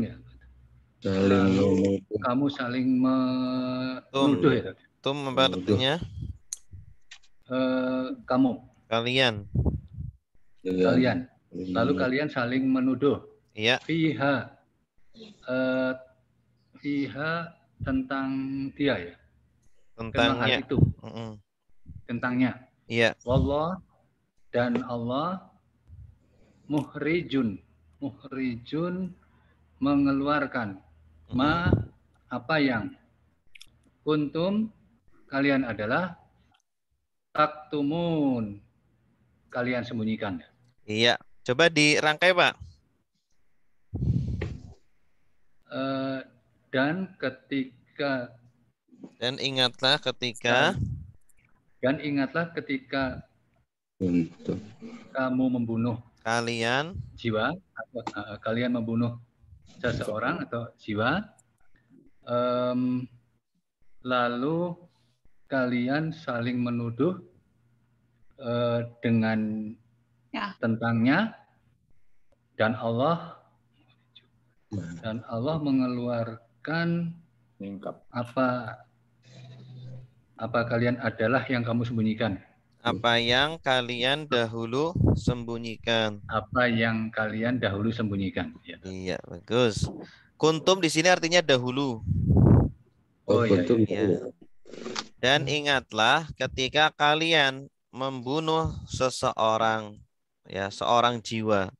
ya. Kamu saling menuduh ya. Tum apa artinya? Kamu. Kalian. Lalu kalian saling menuduh. Iya. Fiha tentang dia ya. Tentangnya. Itu. Tentangnya. Iya. Wallah dan Allah muhrijun mengeluarkan apa yang kuntum kalian adalah taktumun kalian sembunyikan. Iya, coba dirangkai Pak. Dan ingatlah ketika kamu membunuh kalian jiwa atau kalian membunuh seseorang atau jiwa, lalu kalian saling menuduh dengan tentangnya, dan Allah mengeluarkan Apa kalian adalah yang kamu sembunyikan? Apa yang kalian dahulu sembunyikan. Apa yang kalian dahulu sembunyikan? Ya. Iya, bagus. Kuntum di sini artinya dahulu. Oh iya, kuntum. iya. Dan ingatlah ketika kalian membunuh seseorang, ya, seorang jiwa,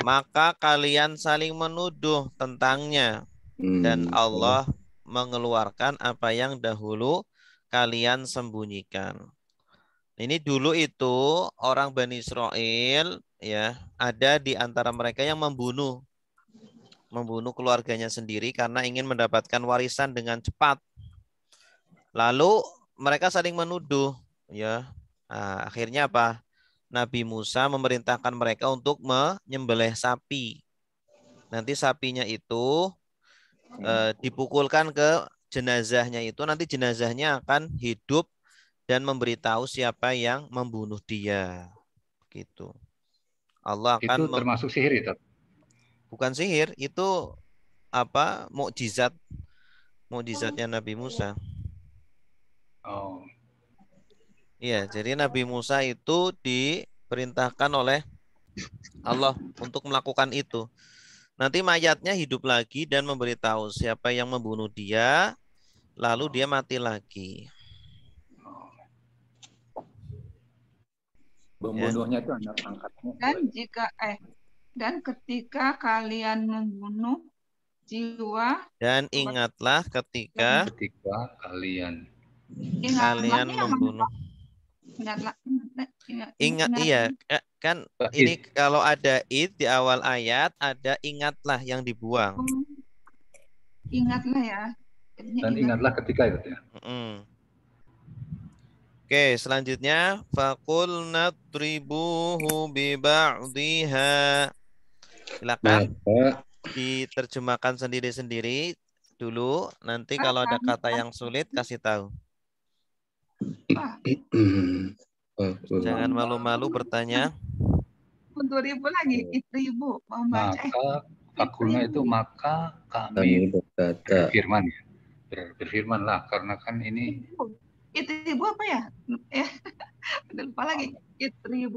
maka kalian saling menuduh tentangnya, dan Allah mengeluarkan apa yang dahulu kalian sembunyikan. Ini dulu itu orang Bani Israel, ya, ada di antara mereka yang membunuh keluarganya sendiri karena ingin mendapatkan warisan dengan cepat. Lalu mereka saling menuduh, ya. Nah, akhirnya apa? Nabi Musa memerintahkan mereka untuk menyembelih sapi. Nanti sapinya itu dipukulkan ke jenazahnya itu, nanti jenazahnya akan hidup dan memberitahu siapa yang membunuh dia. Gitu. Allah akan itu termasuk sihir itu? Bukan sihir, itu apa? Mukjizatnya Nabi Musa. Oh. Iya, jadi Nabi Musa itu diperintahkan oleh Allah untuk melakukan itu. Nanti mayatnya hidup lagi dan memberitahu siapa yang membunuh dia, lalu dia mati lagi. Pembunuhnya itu anak angkatnya. Dan ketika kalian membunuh jiwa, Dan ingatlah ketika kalian membunuh. Ingat, iya, kan ini kalau ada id di awal ayat, ada ingatlah yang dibuang. Ingatlah ya. Dan ingatlah ketika itu ya. Oke, selanjutnya faqulna tribuhu bi ba'dihha. Silakan diterjemahkan sendiri-sendiri dulu. Nanti kalau ada kata yang sulit kasih tahu. Jangan malu-malu bertanya. 2000 lagi, 1000 mau baca. Maka fakulna itu maka kami berfirman ya. Berfirmanlah karena kan ini 1000 apa ya? Lupa lagi. 1000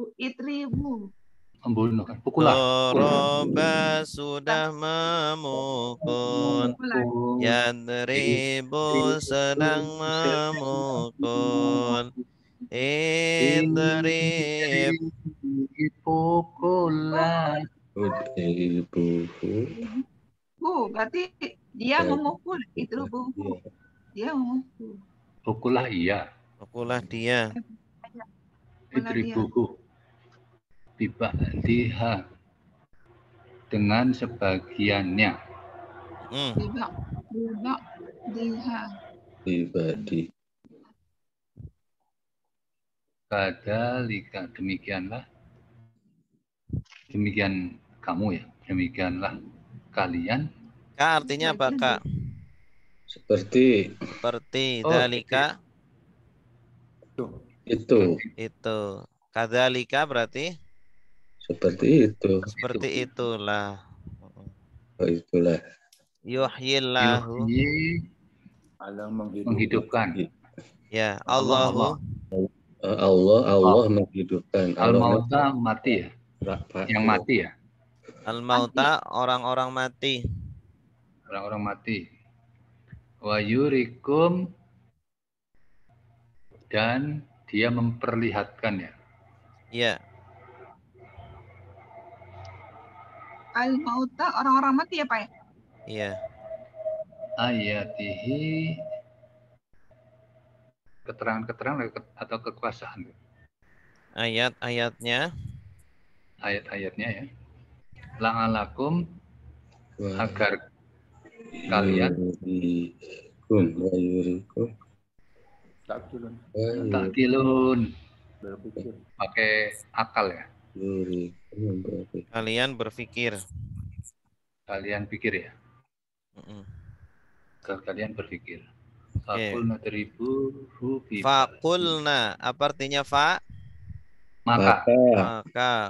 membunuh kan. Pukulah. Doroba sudah memukul. Yadribu sedang memukul. Idrib. Pukulah. Berarti dia memukul. Itu dia memukul. Pukullah iya. Pukullah dia. Idribuhu. Biba'diha. Dengan sebagiannya. Ibadi. Kadalika, demikianlah. Demikian kamu ya. Demikianlah kalian. Kak artinya apa, Kak? Seperti. Dalika. Itu. Kadzalika berarti? Seperti itu. Seperti itulah. Oh, itulah. Yuhyillahu. Allah menghidupkan. Ya, Allah menghidupkan. Al-mauta mati ya. Yang mati ya. Al-mauta orang-orang mati. Orang-orang mati. Wa yurikum, dan dia memperlihatkan ya. Iya. Al-mauta orang-orang mati ya, Pak? Iya. Ayatihi, keterangan-keterangan atau kekuasaan. Ayat-ayatnya. Ayat-ayatnya ya. La'alakum, agar kalian takilun, pakai akal ya. Kalian berpikir. Kalian pikir ya. Kalian berpikir. Fakulna teribu. Fakulna, apa artinya fa? Maka.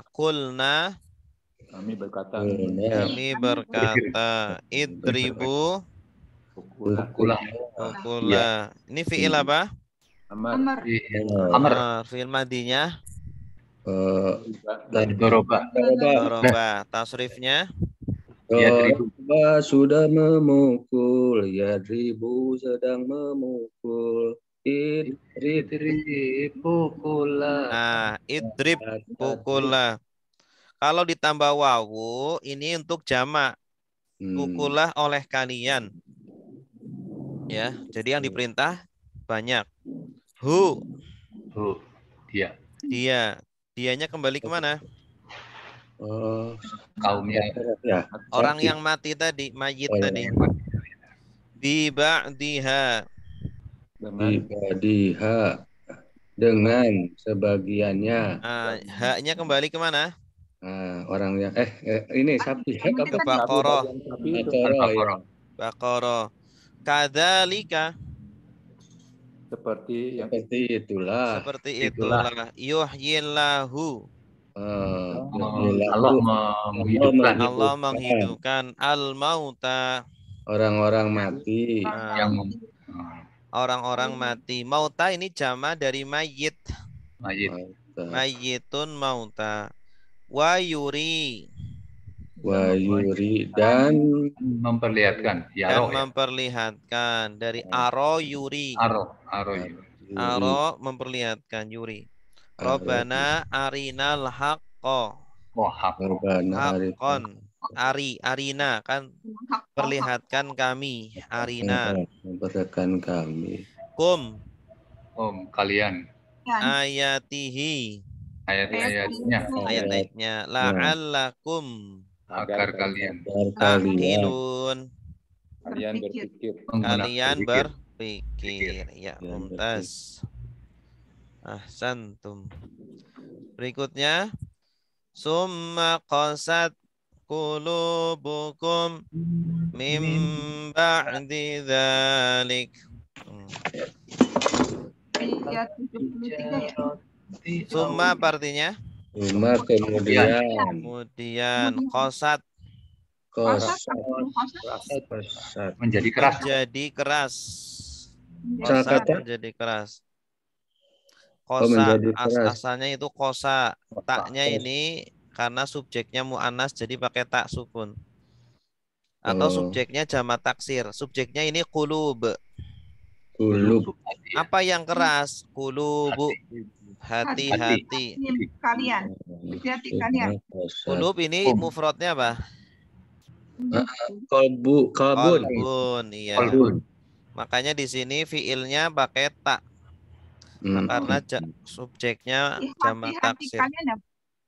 Kulna. Kami berkata. Idribu. Ukula. Ukula. Ini fi'il apa? Amar. Amr. Fi'il madinya Doroba. doroba. Tasrifnya Doroba sudah memukul, yadribu sedang memukul. Idrib Pukula. nah, idrib pukulah. Kalau ditambah wawu ini untuk jamak. Pukulah oleh kalian. Ya, jadi yang diperintah banyak. Dia. Dianya kembali kemana? Kaumnya. Ya. Orang yang mati tadi, mayit tadi. Biba'diha. Ibadiha dengan sebagiannya. Haknya kembali kemana? Orang yang ini sapi. Ke Baqarah. Baqarah. Kadzalika. Seperti itulah. Yuhyillahu. Allah menghidupkan al-mauta. Orang-orang mati. Orang-orang mati. Mauta ini jama dari mayit. Mayitun mauta. Wa yuri dan memperlihatkan. Memperlihatkan dari aro yuri. Aro memperlihatkan yuri. Robbana arinal haqqo. Haqqon. Arina kan perlihatkan kami. Arina. Memperlihatkan kami. Kalian. Ayatihi. Ayat-ayatnya. La'allakum. Agar kalian. Ta'qilun. Kalian berpikir. Ya, mumtaz. Ahsantum. Berikutnya. Summa qasat qulubukum mim ba'di dzalik. Summa artinya? Summa kemudian qasat menjadi keras. Menjadi keras. Kosa, asalnya itu kosa. Taknya ini karena subjeknya mu'annas jadi pakai tak sukun. Atau subjeknya jamak taksir. Subjeknya ini qulub. Apa yang keras? Qulubu. Hati-hati. Kalian. Hati-hati kalian. Qulub ini mufradnya apa? Qalbun. Iya. Makanya di sini fiilnya pakai tak. Karena subjeknya jamak taksir.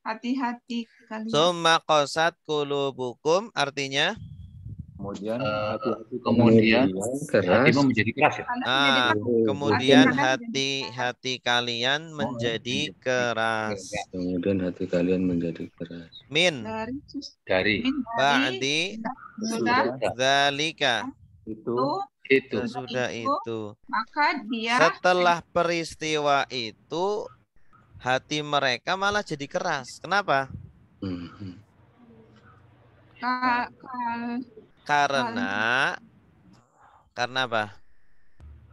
Hati-hati kalian. Summa qasat qulubukum artinya kemudian hatimu menjadi keras. Kemudian hati kalian menjadi keras. Kemudian hati kalian menjadi keras. Min dari ba'di dzalika. Itu sudah itu. Maka dia setelah peristiwa itu hati mereka malah jadi keras. Kenapa? Karena apa?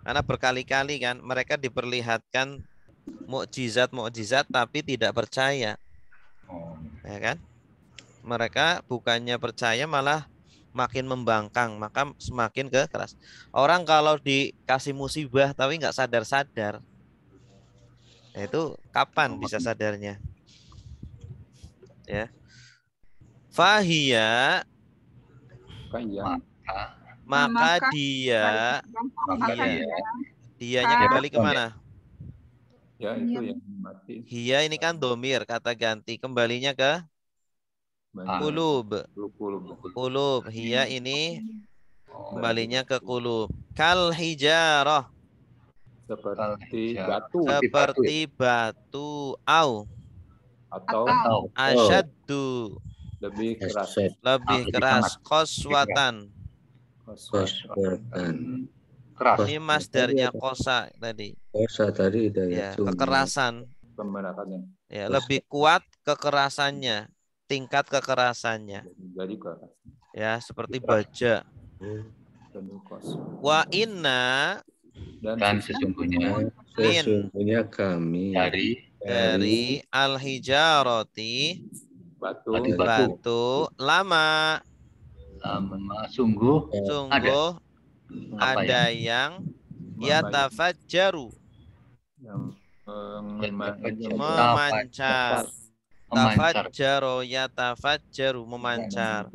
Karena berkali-kali kan mereka diperlihatkan mukjizat tapi tidak percaya. Ya kan? Mereka bukannya percaya malah makin membangkang, maka semakin keras. Orang kalau dikasih musibah tapi nggak sadar-sadar, itu kapan bisa sadarnya? Ya. Fahia, maka dianya kembali kemana? Ya itu yang mati. Hia ini kan domir, kata ganti, kembalinya ke kulub. Hia ini kembalinya ke kulub. Kal hijarah. Seperti batu. Atau asyaddu. Lebih keras. Qaswatan. Keras. Ini masdarnya kosa tadi. Kosa tadi ya, kekerasan. Ya, lebih kuat kekerasannya. Tingkat kekerasannya. Ya, seperti baja. Wa inna dan sesungguhnya kami dari al-hijarati batu lama sungguh ada yang yatafajjaru memancar. Tafajjaro yatafajjaru memancar.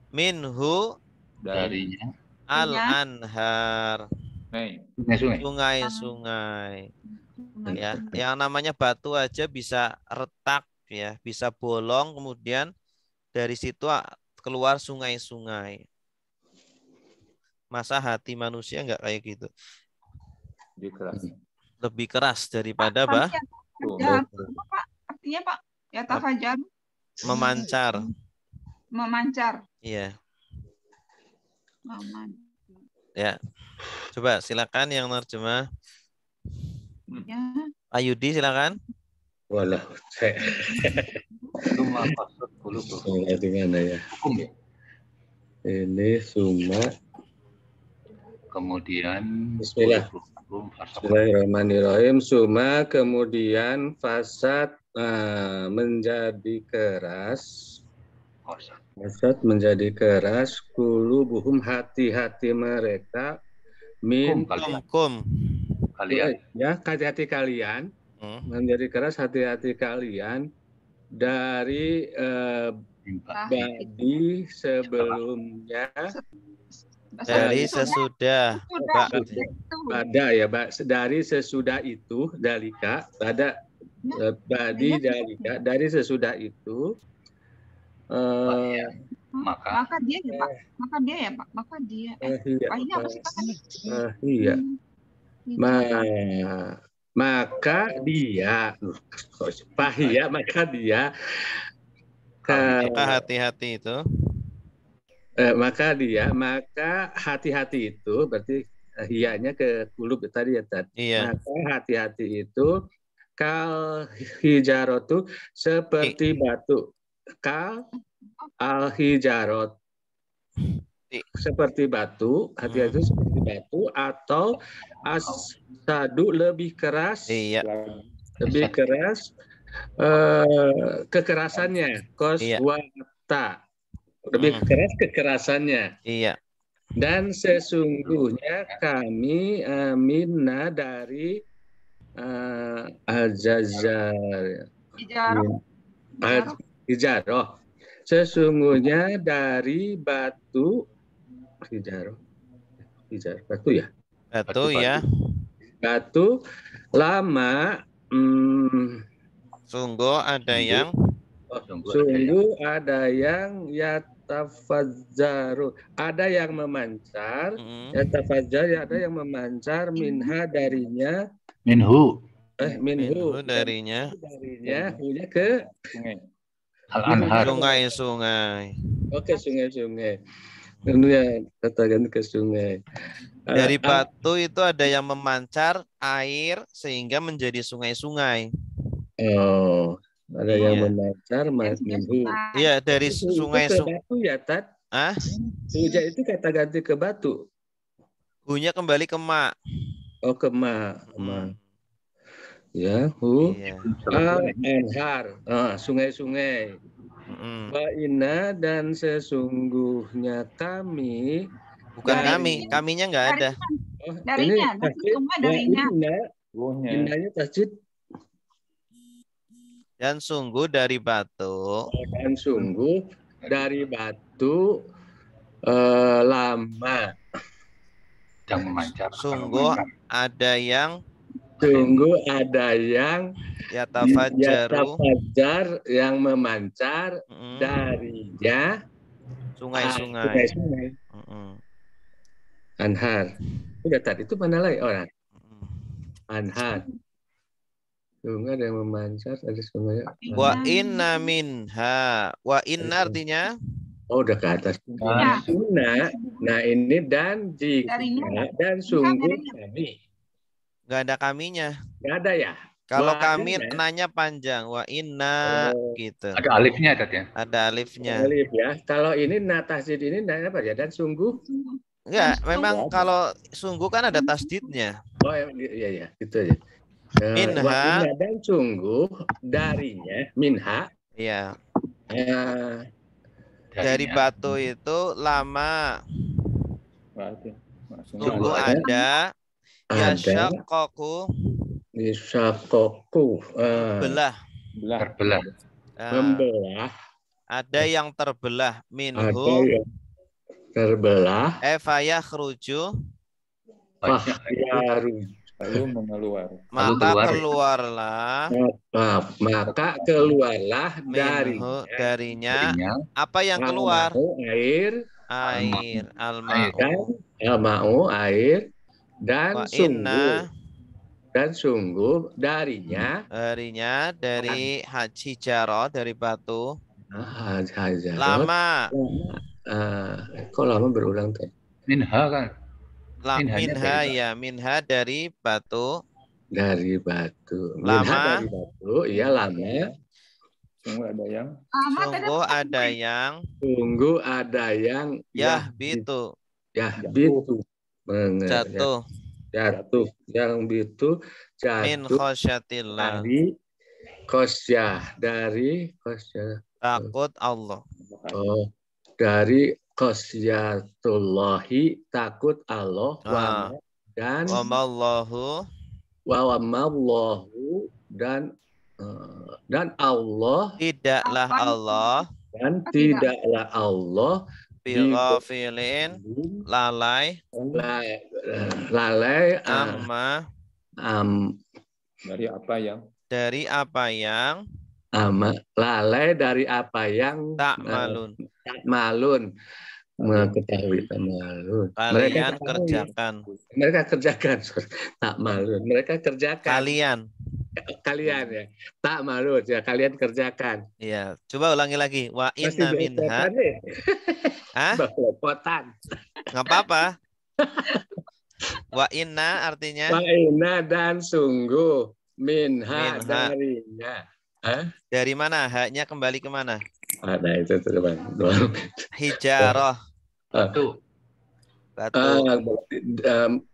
Minhu darinya al-anhar sungai-sungai. Ya, yang namanya batu aja bisa retak ya, bisa bolong, kemudian dari situ keluar sungai-sungai. Masa hati manusia enggak kayak gitu? Lebih keras daripada Pak, artinya Pak, ya tafajar memancar. Iya. Ya. Coba silakan yang nerjemah. Ya. Ayudi silakan. Walah, ya. Ini summa. Kemudian Bismillahirrahmanirrahim. Summa kemudian fasad menjadi keras. Fasad menjadi keras. Kulubuhum hati-hati mereka. Kum. Kalian. Ya, hati-hati kalian. Menjadi keras hati-hati kalian dari badi sebelumnya. Dari sesudah dari sesudah itu dalika pada badi dalika dari sesudah itu maka dia ya Pak iya maka hati-hati itu maka hati-hati itu berarti hiyanya ke kulub tadi ya Tad. Iya. Maka hati-hati itu kal hijaratu seperti batu. Kal al hijarot seperti batu, hati-hati seperti batu atau asadu lebih keras. Iya. Lebih keras kekerasannya koswata. Lebih keras kekerasannya. Iya. Dan sesungguhnya kami minna dari hijaroh. Sesungguhnya dari batu batu ya. Batu lama. Sungguh ada yang yatafazzaru, ada yang memancar, yatafazzaru, ada yang memancar minha darinya, minhu darinya hunya ke al-anhar, sungai-sungai. Oke, sungai-sungai. Ya, katakan ke sungai. Dari batu itu ada yang memancar air sehingga menjadi sungai-sungai. Oh. Ada yang memancar minhu. Iya, dari sungai-sungai. Batu ya, Tat? Huja itu kata ganti ke batu. Hunya kembali ke ma. Oh, ke ma. Ya, al-anhar. Sungai-sungai. Wa inna dan sesungguhnya kami. Bukan kami, kaminya enggak ada. Darinya, Innanya tasjid. Dan sungguh dari batu. Lama. Yang memancar. Sungguh ada yang yatafajjar yang memancar darinya sungai-sungai. Anhar. Udah tadi itu mana lagi orang? Anhar. Sungai yang memancar ada sungai. Wa inna minha. Wa inna artinya? Oh, udah ke atas. Nah ini dan jika dan sungguh kami. Nggak ada kaminya. Nggak ada ya? Kalau Wa kami adanya. nanya panjang, wa inna gitu. Ada alifnya tadi ya. Ada alifnya. Alif ya. Kalau ini tasdid ini apa ya? Dan sungguh. Enggak, Dan memang sungguh. kalau sungguh kan ada tasdidnya. Oh iya gitu aja. Wa Minha, inna dan sungguh darinya minha. ya. eh, Dari Darinya. batu itu lama. Berarti Sungguh Ada. ada. ada Yashaqqaqu, Isakoku belah. Terbelah. Nah, membelah. ada yang terbelah. Ada Minhu, yang terbelah. fayakhruju, Fahyaru. lalu mengeluar. maka keluar. keluarlah Maka keluarlah minhu, darinya. Darinya. Apa yang keluar? al-ma'u air Air, dan al-ma'u. al-ma'u air dan Wa inna, sungguh darinya dari haji jaro, dari batu. hajarot. Lama. Kok lama berulang tadi? Minha kan. Minhanya Minha dari ya, minha dari batu. Dari batu. Lama. Minha dari batu, iya lama. Sungguh ada yang Sungguh ada yang Sungguh ada yang yahbitu, yahbitu jatuh. jatuh, yang bitu Min jatuh khosyatillah, dari khosyah. takut Allah. Oh, dari khosyatullahi, takut Allah. Ah. Dan Wa mallahu, wamallahu dan Allah tidaklah Allah tidaklah Allah bighafilin, lalai amma, dari apa yang lalai dari apa yang ta'malun, mengetahui tamalun. kalian kerjakan. Mereka kerjakan. Takmalun. Mereka kerjakan. Kalian ya. Takmalun ya, kalian kerjakan. Iya, coba ulangi lagi. Wa inna minha. Belepotan. Nggak apa-apa. Wa inna artinya Wa inna dan sungguh minha. Darinya. Dari mana? Haknya kembali ke mana? Ada itu teman. Hijarah. Batu.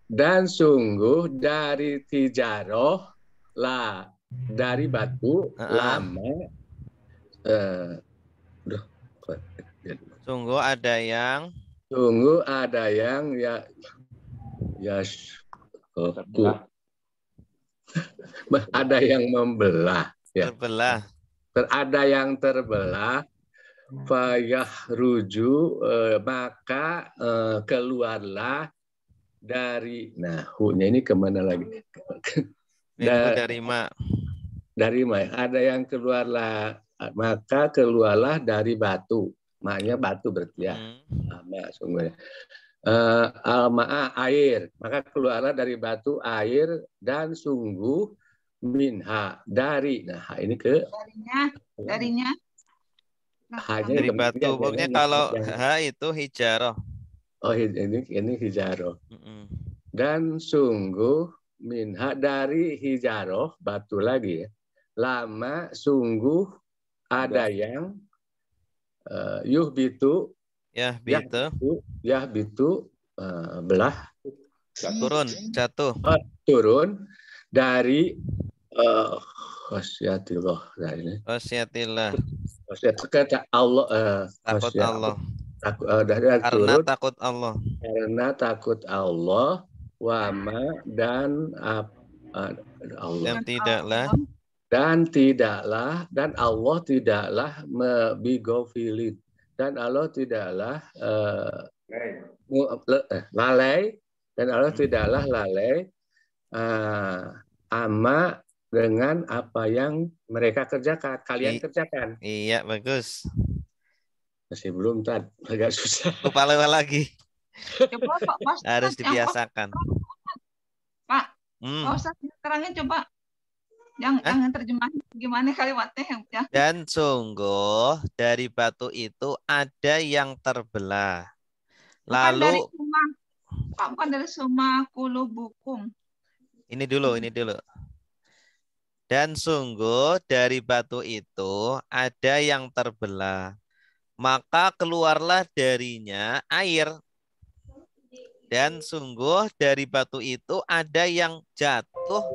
Dan sungguh dari tijaroh lah, dari batu lama. Sungguh ada yang ada yang membelah ya. Terbelah. Ada yang terbelah. Fayahruju, maka keluarlah dari, hu-nya ini kemana lagi? Dari ma. Dari ma. Ada yang keluarlah, maka keluarlah dari batu. Maknya batu berarti ya. Sungguhnya. Al-ma'a air, maka keluarlah dari batu air dan sungguh minha dari. Ini darinya dari batu. Pokoknya kalau ha itu hijarah. Oh, ini hijarah. Dan sungguh minha dari hijarah, batu lagi ya. Lama sungguh ada yang yuhbitu, yahbitu belah, turun dari khosyatillah. Allah, takut Allah. Karena takut Allah, wama dan Allah. Dan Allah tidaklah bigofilin, dan Allah tidaklah lalai, dan Allah tidaklah lalai ama dengan apa yang mereka kerjakan, kalian kerjakan. Iya, bagus. Masih belum, Tad. Agak susah. Lupa lagi. Coba Pak Ustaz, harus dibiasakan. Pak, Ustaz terangin coba. Yang terjemahin gimana kalimatnya ya? Dan sungguh dari batu itu ada yang terbelah. Lalu bukan dari suma kulubukum. Ini dulu. Dan sungguh dari batu itu ada yang terbelah. Maka keluarlah darinya air. Dan sungguh dari batu itu ada yang jatuh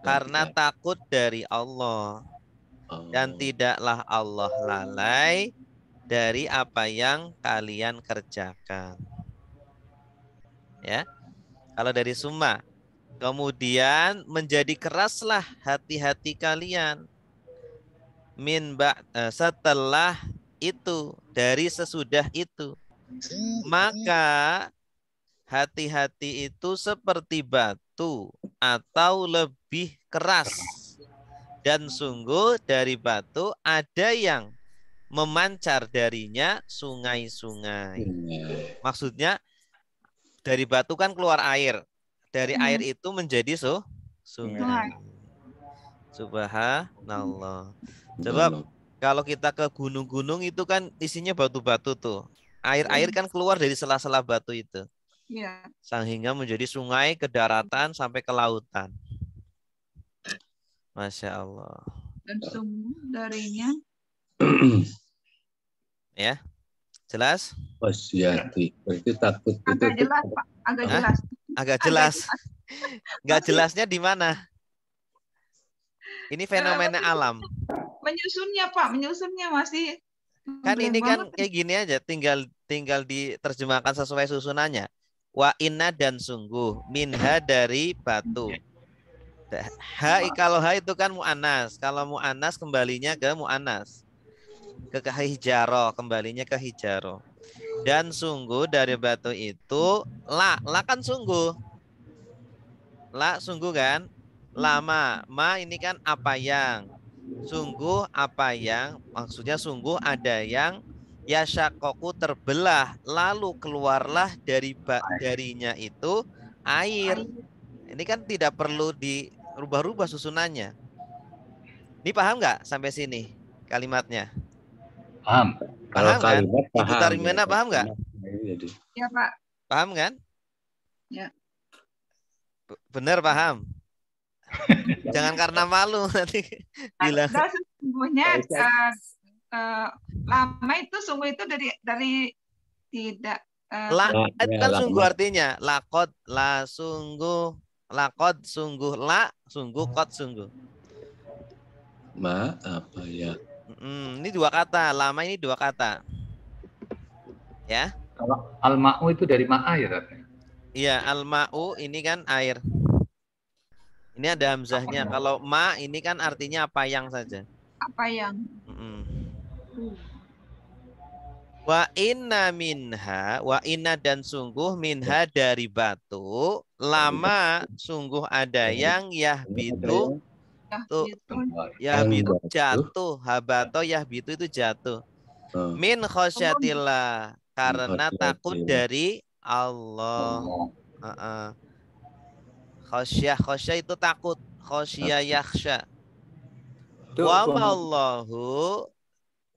karena takut dari Allah. Dan tidaklah Allah lalai dari apa yang kalian kerjakan. Ya. Kalau dari summa. Kemudian menjadi keraslah hati-hati kalian. Setelah itu, dari sesudah itu. Maka hati-hati itu seperti batu atau lebih keras. Dan sungguh dari batu ada yang memancar darinya sungai-sungai. Maksudnya dari batu kan keluar air. Dari air itu menjadi sungai. Subhanallah. Sebab kalau kita ke gunung-gunung itu kan isinya batu-batu tuh. Air-air kan keluar dari sela-sela batu itu. Iya. Sehingga menjadi sungai ke daratan sampai ke lautan. Masya Allah. Dan sungguh darinya. Ya, jelas? Wasyati. Berarti takut agak itu. Jelas, Pak. Agak jelas. Agak jelas. Nggak jelasnya di mana? Ini fenomena alam. Menyusunnya, Pak. Menyusunnya masih. Kan ini kan kayak gini aja. Tinggal diterjemahkan sesuai susunannya. Wa inna dan sungguh. Minha dari batu. Kalau ha itu kan mu'anas. Kalau mu'anas kembalinya ke mu'anas. Ke hijaro. Kembalinya ke hijaro. Dan sungguh dari batu itu. La kan sungguh. La sungguh kan. Lama. Ma ini kan apa yang. Sungguh apa yang. Maksudnya sungguh ada yang. Yashakoku terbelah. Lalu keluarlah darinya itu. Air. Ini kan tidak perlu dirubah-rubah susunannya. Ini paham nggak sampai sini kalimatnya? Paham. Kalau Paham kan? kalimat paham. Ibu Tarimena paham nggak? Ya, Pak. Paham kan? Ya. Benar paham. Jangan karena malu nanti bilang. Nah, sesungguhnya lama itu sungguh itu dari tidak. Itu kan sungguh artinya lakod la sungguh. Lakod sungguh la sungguh kot sungguh. Ma apa ya? Ini dua kata. Lama ini dua kata. Ya. Kalau al-ma'u itu dari ma'a ya, Tat? Iya, al-ma'u ini kan air. Ini ada hamzahnya. Kalau ma ini kan artinya apa yang saja. Apa yang? Wa inna dan sungguh minha dari batu. Lama sungguh ada yang yahbitu. Yahbitu jatuh. Habato yahbitu itu jatuh. Min khosyatillah. Karena takut dari Allah. Khosyah itu takut. Khosyah yakhsha. Wa ma'allahu.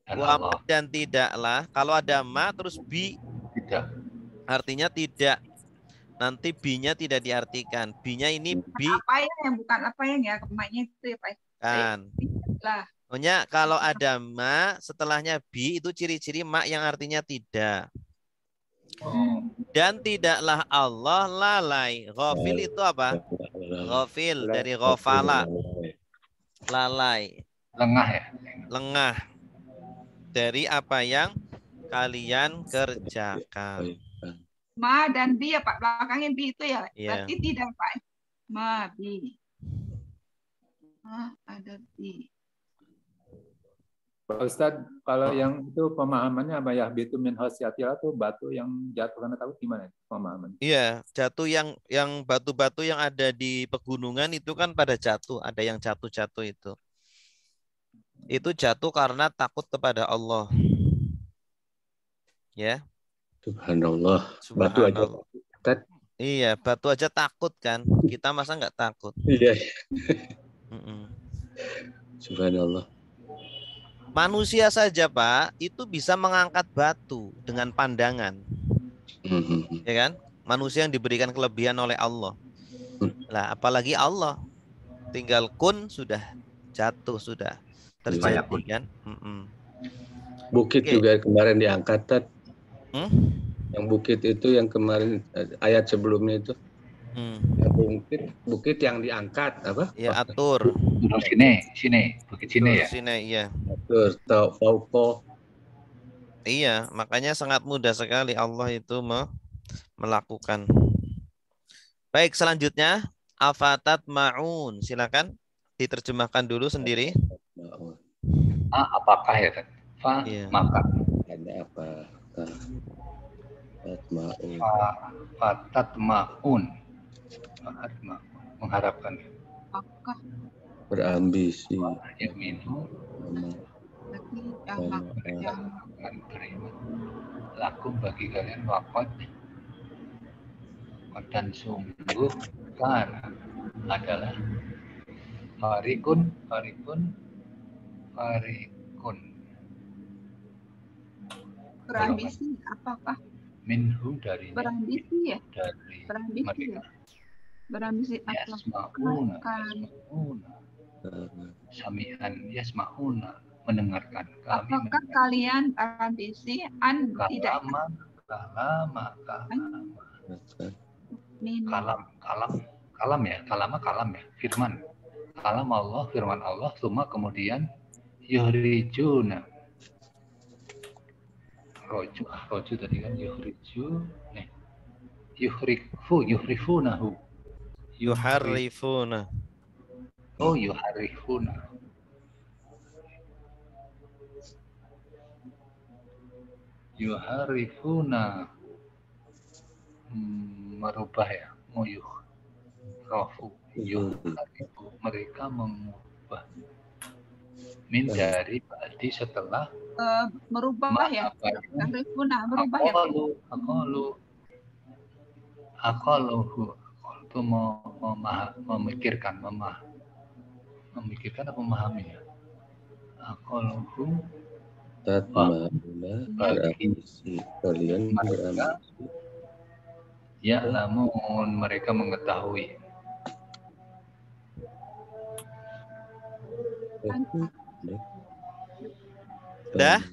Wa dan tidaklah. Kalau ada ma terus bi. Tidak. Artinya tidak. Nanti bi-nya tidak diartikan. Bi-nya ini bi. Apa yang bukan apa yang ya. Kemaknya itu ya Pak. Kan. Pokoknya kalau ada ma setelahnya bi itu ciri-ciri ma yang artinya tidak. Dan tidaklah Allah lalai. Ghafil itu apa? Ghafil dari ghafala. Lalai. Lengah ya? Lengah. Dari apa yang kalian kerjakan. Ma dan bi ya Pak. Belakangnya bi itu ya. Yeah. Berarti tidak Pak. Ma, bi. Ma, ada bi. Pak Ustadz, kalau yang itu pemahamannya apa ya? Bitu min khosyatillah itu batu yang jatuh karena takut gimana pemahaman? Iya, jatuh yang batu-batu yang ada di pegunungan itu kan pada jatuh, ada yang jatuh-jatuh itu. Itu jatuh karena takut kepada Allah. Ya. Subhanallah. Batu aja. Iya, batu aja takut kan. Kita masa nggak takut? Iya. Subhanallah. Manusia saja Pak, itu bisa mengangkat batu dengan pandangan. Ya kan? Manusia yang diberikan kelebihan oleh Allah. Lah, apalagi Allah. tinggal kun sudah jatuh, sudah terjadi kan. Bukit Oke. juga kemarin diangkat, Tat. Hmm? Yang bukit itu yang kemarin ayat sebelumnya itu. Bukit yang diangkat apa? Ya atur. Turun sini, bukit sini ya. Sini, iya. Atur, fauqo. Iya, makanya sangat mudah sekali Allah itu melakukan. Baik, selanjutnya afatat ma'un. Silakan diterjemahkan dulu sendiri. Apakah ya kan? Iya. Maka. Ada apa? Tatma'un. Fatatma'un. Mengharapkan. Apakah Berambisi. Ya minhu. yang Beriman. Lakum bagi kalian wakot. Dan sungguh karena adalah farikun berambisi, apakah minhum dari berambisi ya? dari Berambisi mereka. ya? Berambisi Yasma'una sami'an yasma'una mendengarkan kami. Apakah kalian berambisi tidak kalama kalam ya firman kalam Allah firman Allah summa kemudian yuhrijuna roju tadi kan yuhrifunahu Yuharrifuna. Yuharrifuna merubah ya mereka mengubah min dari ba'di setelah merubah ya? Yuharrifuna merubah ya? Aqaluhu itu memikirkan apa memahami ya? Aqaluhu Tatma'una berambisi. Kalian berambisi. Ya namun mereka mengetahui. Dah?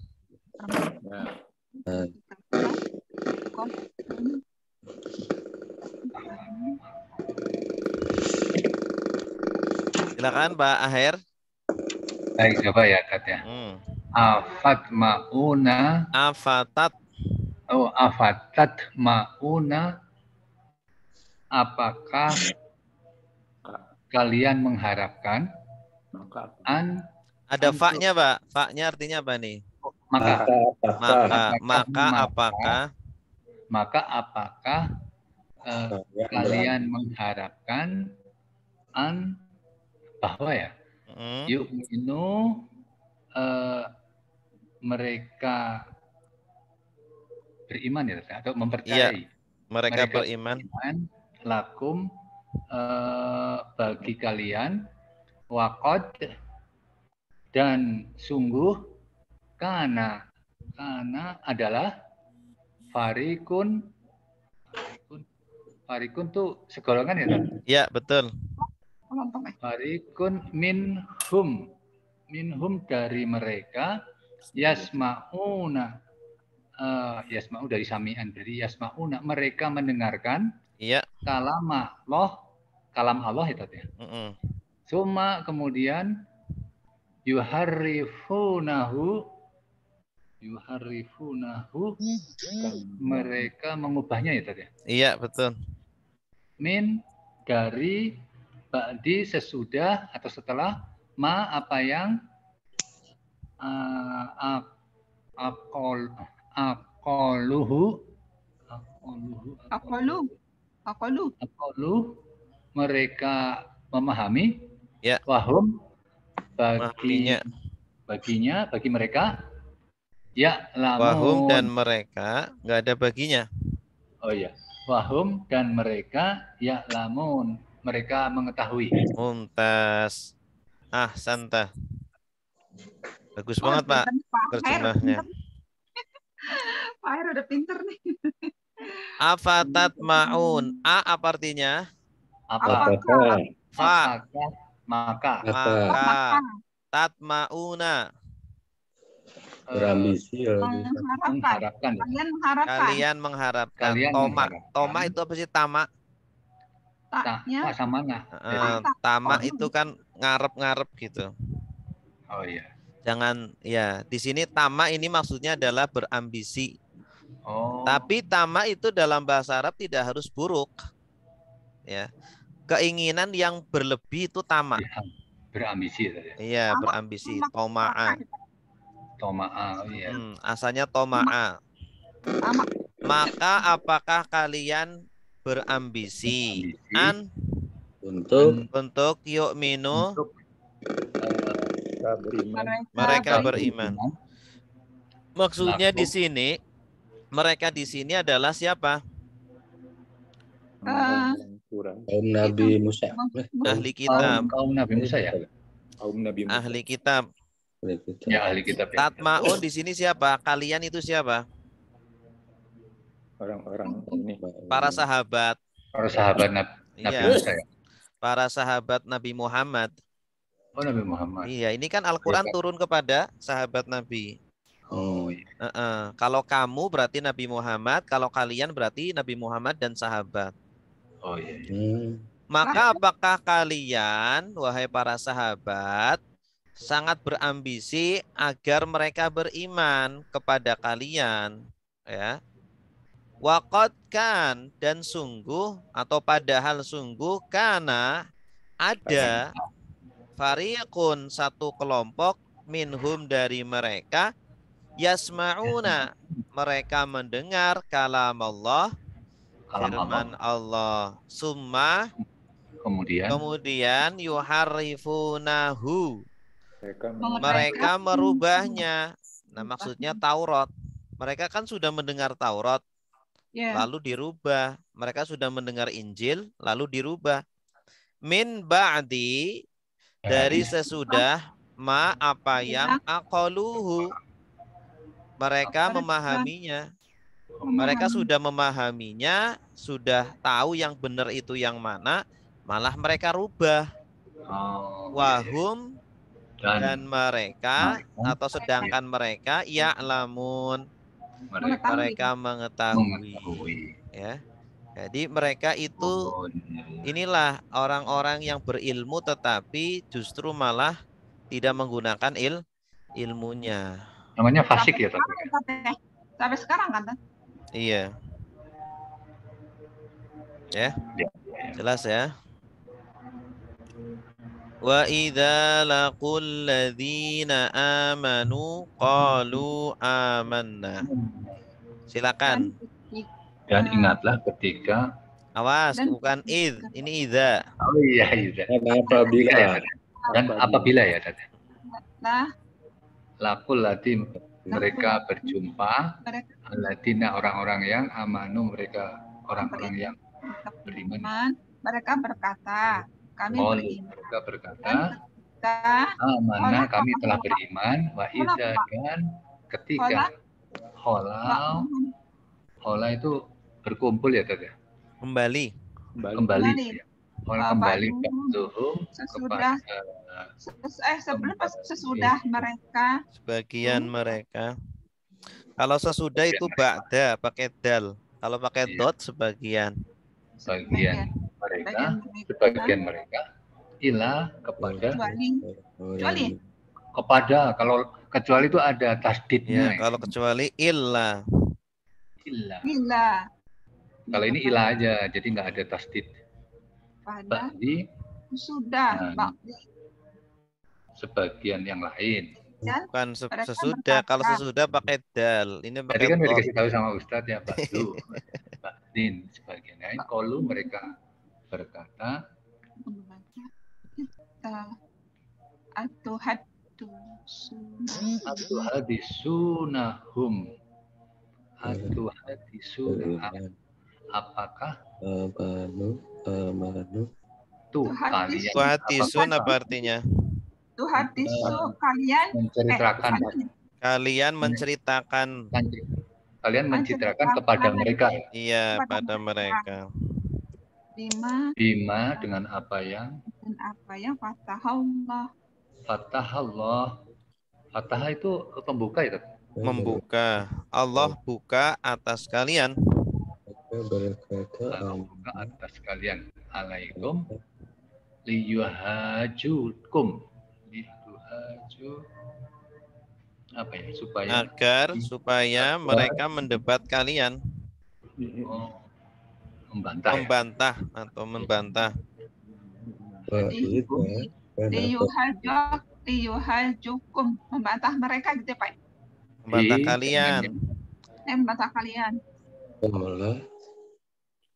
Silakan Pak Aher. Baik, coba ya Kat ya. Afatat ma'una. Apakah kalian mengharapkan ada fa-nya, Pak. Fa-nya artinya apa nih? Maka apakah kalian mengharapkan bahwa ya yu'minu mereka beriman ya atau mempercayai. Iya, mereka beriman lakum bagi kalian waqad dan sungguh karena adalah farikun tuh segolongan ya kan? Iya, betul. Farikun minhum dari mereka yasma'una yasma'u dari sami'an dari yasma'una mereka mendengarkan kalam Allah itu ya. Summa kemudian yuharrifunahu mereka mengubahnya ya tadi. Iya, betul. Min dari ba'di sesudah atau setelah ma apa yang aqalu mereka memahami ya wahum bagi mereka ya lamun wahum dan mereka nggak ada baginya. Oh ya, wahum dan mereka ya lamun mereka mengetahui. Mumtaz. Santa. Bagus banget Pak terjemahnya. Pak Aher udah pinter nih. Afatat ma'un. Apa artinya? Apakah Maka Maka tatmauna. Berambisi. Mengharapkan. mengharapkan. Kalian mengharapkan. Kalian mengharapkan. Kalian Toma. mengharapkan. Toma itu apa sih tama? Taknya sama nah. Tama itu kan ngarep-ngarep gitu. Oh iya. Jangan ya, di sini tama ini maksudnya adalah berambisi. Oh. Tapi tama itu dalam bahasa Arab tidak harus buruk. Ya. Keinginan yang berlebih itu tama. Ya, berambisi tadi. Iya, berambisi. Toma'a. Toma'a, iya. Asalnya toma'a. Maka apakah kalian berambisi an untuk yu'minu mereka beriman. Maksudnya di sini mereka di sini adalah siapa? Kaum Nabi Musa. Ahli kitab. Kaum Nabi Musa ya? Kaum Nabi Musa. Ahli kitab. Ya, ahli kitab. Ya. Tatmaun di sini siapa? Kalian itu siapa? Orang-orang ini. Para sahabat. Para sahabat Nabi Musa ya? Para sahabat Nabi Muhammad. Oh, Nabi Muhammad. Iya, ini kan Al-Quran turun kepada sahabat Nabi. Oh iya. Kalau kamu berarti Nabi Muhammad, kalau kalian berarti Nabi Muhammad dan sahabat. Oh iya. Maka apakah kalian, wahai para sahabat, sangat berambisi agar mereka beriman kepada kalian, ya? Waqad kan, dan sungguh atau padahal sungguh kana ada fariqun satu kelompok minhum dari mereka yasma'una mereka mendengar kalam Allah firman Allah summa kemudian yuharrifunahu mereka merubahnya. Nah, maksudnya Taurat. Mereka kan sudah mendengar Taurat lalu dirubah. Mereka sudah mendengar Injil lalu dirubah. Min ba'di dari sesudah ma apa yang aqaluhu mereka memahaminya. Mereka sudah memahaminya, sudah tahu yang benar itu yang mana, malah mereka rubah. Wahum dan mereka atau sedangkan mereka ya'lamun mereka mengetahui. Ya. Jadi mereka itu inilah orang-orang yang berilmu tetapi justru malah tidak menggunakan ilmunya. Namanya fasik ya, sampai sekarang kan? Iya. Ya. Jelas ya. Wa idza laqul ladzina amanu qalu amanna. Silakan. Dan ingatlah ketika awas bukan id, ini idza. Oh iya idza. Apabila dan apabila ya tadi. Nah, laqul ladzim mereka berjumpa alladzina orang-orang yang amanu mereka orang-orang yang beriman. Mereka berkata kami beriman. Mereka berkata amanah kami telah beriman wa idza kan ketika hola itu berkumpul ya tadi. Kembali. Orang kembali kepada sesudah mereka. Sebagian mereka. Kalau sesudah itu ba'da pakai dal. Kalau pakai dot sebagian. Sebagian mereka ila kepada kepada kalau kecuali itu ada tasdidnya. Ya, kalau kecuali illa. Kalau ini ilah aja, jadi nggak ada tasdid. Ba'di sudah. Sebagian yang lain. Bukan sesudah. Kalau sesudah pakai dal. Ini pakai tadi kan udah dikasih tahu sama Ustadz ya, Ba'du. Ba'din sebagian lain. Kalau mereka berkata, atuhadisunahum. Apakah amanu tuhadisun apa artinya? Tuhadisu kalian menceritakan kepada mereka. Iya, pada mereka. Bima dengan apa yang apa ya? Fatahallah. Fatahallah. Fatah itu pembuka itu. Membuka. Allah buka atas kalian. Allah buka atas kalian. Alaikum liyuhajukum. Liyuhaju apa ya? Supaya mereka mendebat kalian. Oh, membantah. Membantah atau membantah. Liyuhajukum, membantah mereka gitu ya, Pak. Membantah kalian. Membantah kalian.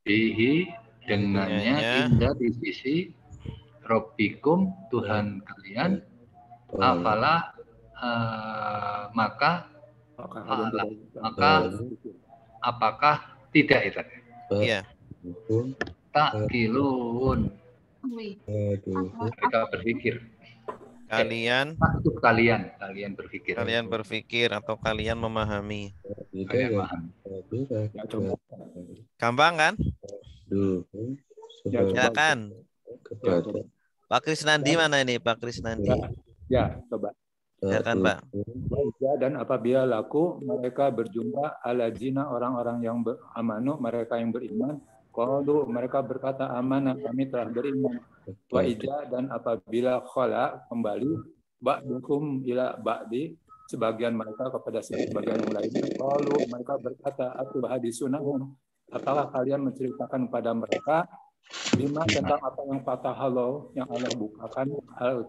Bihi dengannya indah di sisi Robbikum Tuhan kalian. Apalah maka apakah tidak itu? Iya. Takilun. Mereka berpikir. Kalian berpikir. Kalian berpikir atau kalian memahami. Gampang kan? Silakan. Pak Krisnandi mana ini, Pak Krisnandi? Ya, coba. Silakan, Pak. Dan apabila laku mereka berjumpa aladzina orang-orang yang amanu, mereka yang beriman, qalu mereka berkata amanah, kami telah beriman. Wa idza dan apabila khala kembali ba'dukum ila ba'di, sebagian mereka kepada sebagian yang lainnya, qalu mereka berkata atu hadisunahum, apakah kalian menceritakan kepada mereka bima tentang apa yang fatahallahu yang Allah bukakan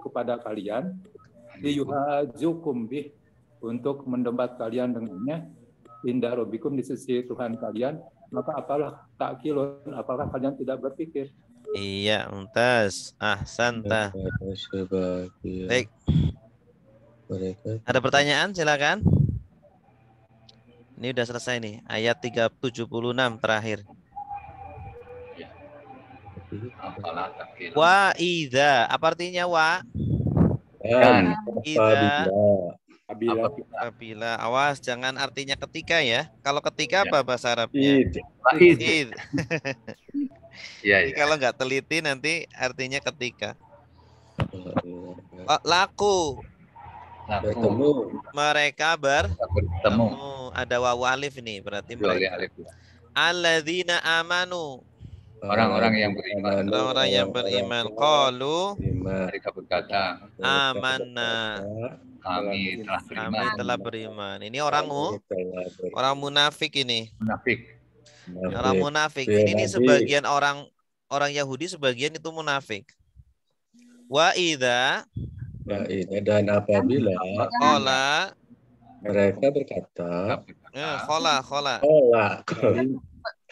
kepada kalian, liyuhajukum bih, untuk mendebat kalian dengannya, inda rabbikum di sisi Tuhan kalian, maka apalah takilun, apakah kalian tidak berpikir? Iya, Mumtaz. Ahsanta. Baik. Ada pertanyaan? Silakan. Ini udah selesai nih, ayat 376 terakhir. Wa idza, apa artinya wa? Dan Idza apabila, awas jangan artinya ketika ya. Kalau ketika apa bahasa Arabnya? Id. Jadi kalau nggak teliti nanti artinya ketika. Laku. Mereka bertemu. Ada wawu alif ini berarti mereka. Alladzina amanu. Orang-orang yang beriman. Orang-orang yang beriman. Qalu. Mereka berkata, amanna. Kami telah beriman. Ini orang munafik ini. Orang munafik. Ini sebagian orang Yahudi, sebagian itu munafik. Wa idza dan apabila mereka berkata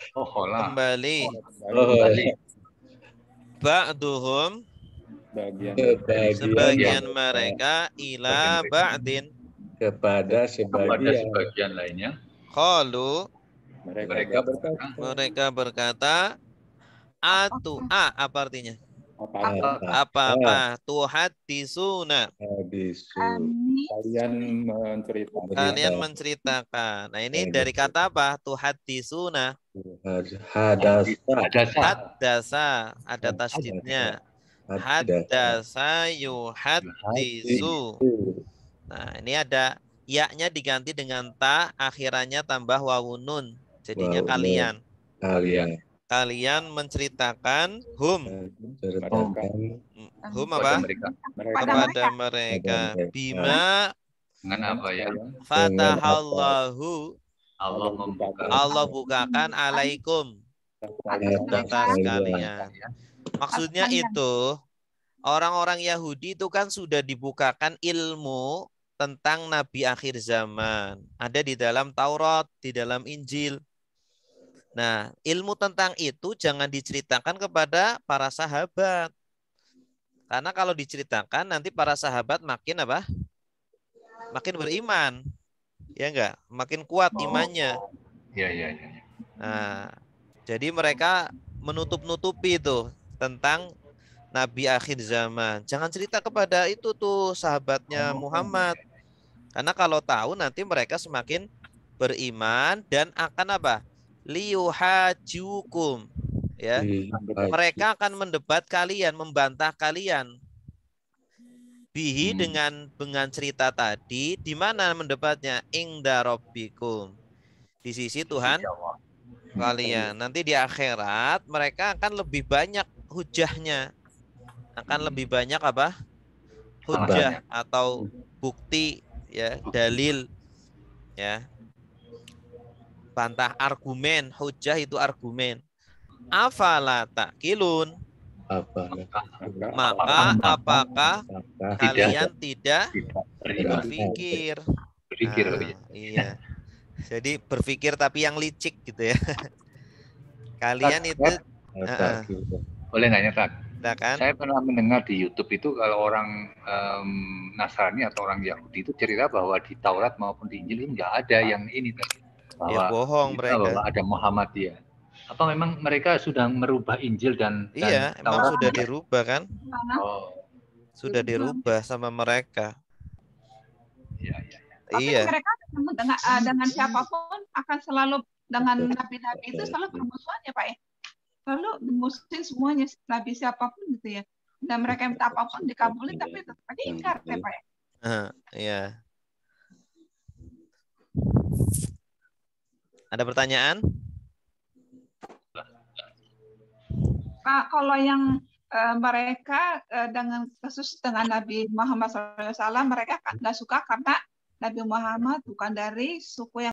kembali ba'duhum sebagian mereka ila ba'din kepada sebagian lainnya. Qalu mereka berkata apa artinya? Apa tuhadisuna, kalian menceritakan. Nah ini dari kata apa? Tuhadisuna. Hadasa, ada tasdidnya. Hadasa yuhadisu. Nah ini ada ya-nya diganti dengan ta, akhirannya tambah wawunun, jadinya kalian. Kalian menceritakan apa? Kepada mereka. Bima dengan apa ya? Fatahallahu, Allah bukakan alaikum atas kalian. Maksudnya itu orang-orang Yahudi itu kan sudah dibukakan ilmu tentang Nabi akhir zaman. Ada di dalam Taurat, di dalam Injil. Nah, ilmu tentang itu jangan diceritakan kepada para sahabat. Karena kalau diceritakan nanti para sahabat makin apa? Makin beriman. Ya enggak? Makin kuat imannya. Iya. Nah, jadi mereka menutup-nutupi itu tentang Nabi akhir zaman. Jangan cerita kepada itu tuh sahabatnya Muhammad. Karena kalau tahu nanti mereka semakin beriman dan akan apa? Liyuhajukum. ya. Mereka akan mendebat kalian, membantah kalian. Bihi dengan cerita tadi, di mana mendebatnya? Ingda rabbikum. Di sisi Tuhan kalian. Nanti di akhirat mereka akan lebih banyak hujahnya. Akan lebih banyak apa? Hujah atau bukti, ya, dalil, ya. Bantah argumen, hujah itu argumen. Afala ta'qilun. Maka apakah kalian tidak berpikir? Iya. Jadi berpikir tapi yang licik gitu ya. Kalian itu boleh nanya, Kak? Kan? Saya pernah mendengar di YouTube itu kalau orang Nasrani atau orang Yahudi itu cerita bahwa di Taurat maupun di Injil nggak ada yang ini tadi. Bahwa ya bohong mereka. Bahwa ada Muhammadiyah. Apa memang mereka sudah merubah Injil dan iya, emang sudah dirubah kan? Oh. Sudah dirubah sama mereka. Iya. Tapi mereka dengan siapapun akan selalu dengan nabi-nabi itu selalu permusuhan ya Pak ya. Selalu musuhin semuanya nabi siapapun gitu ya. Dan mereka minta apapun dikabulin tapi tetap aja ingkar ya Pak ya. Iya. Ada pertanyaan? Pak, kalau yang mereka dengan kasus dengan Nabi Muhammad SAW, mereka nggak suka karena Nabi Muhammad bukan dari suku yang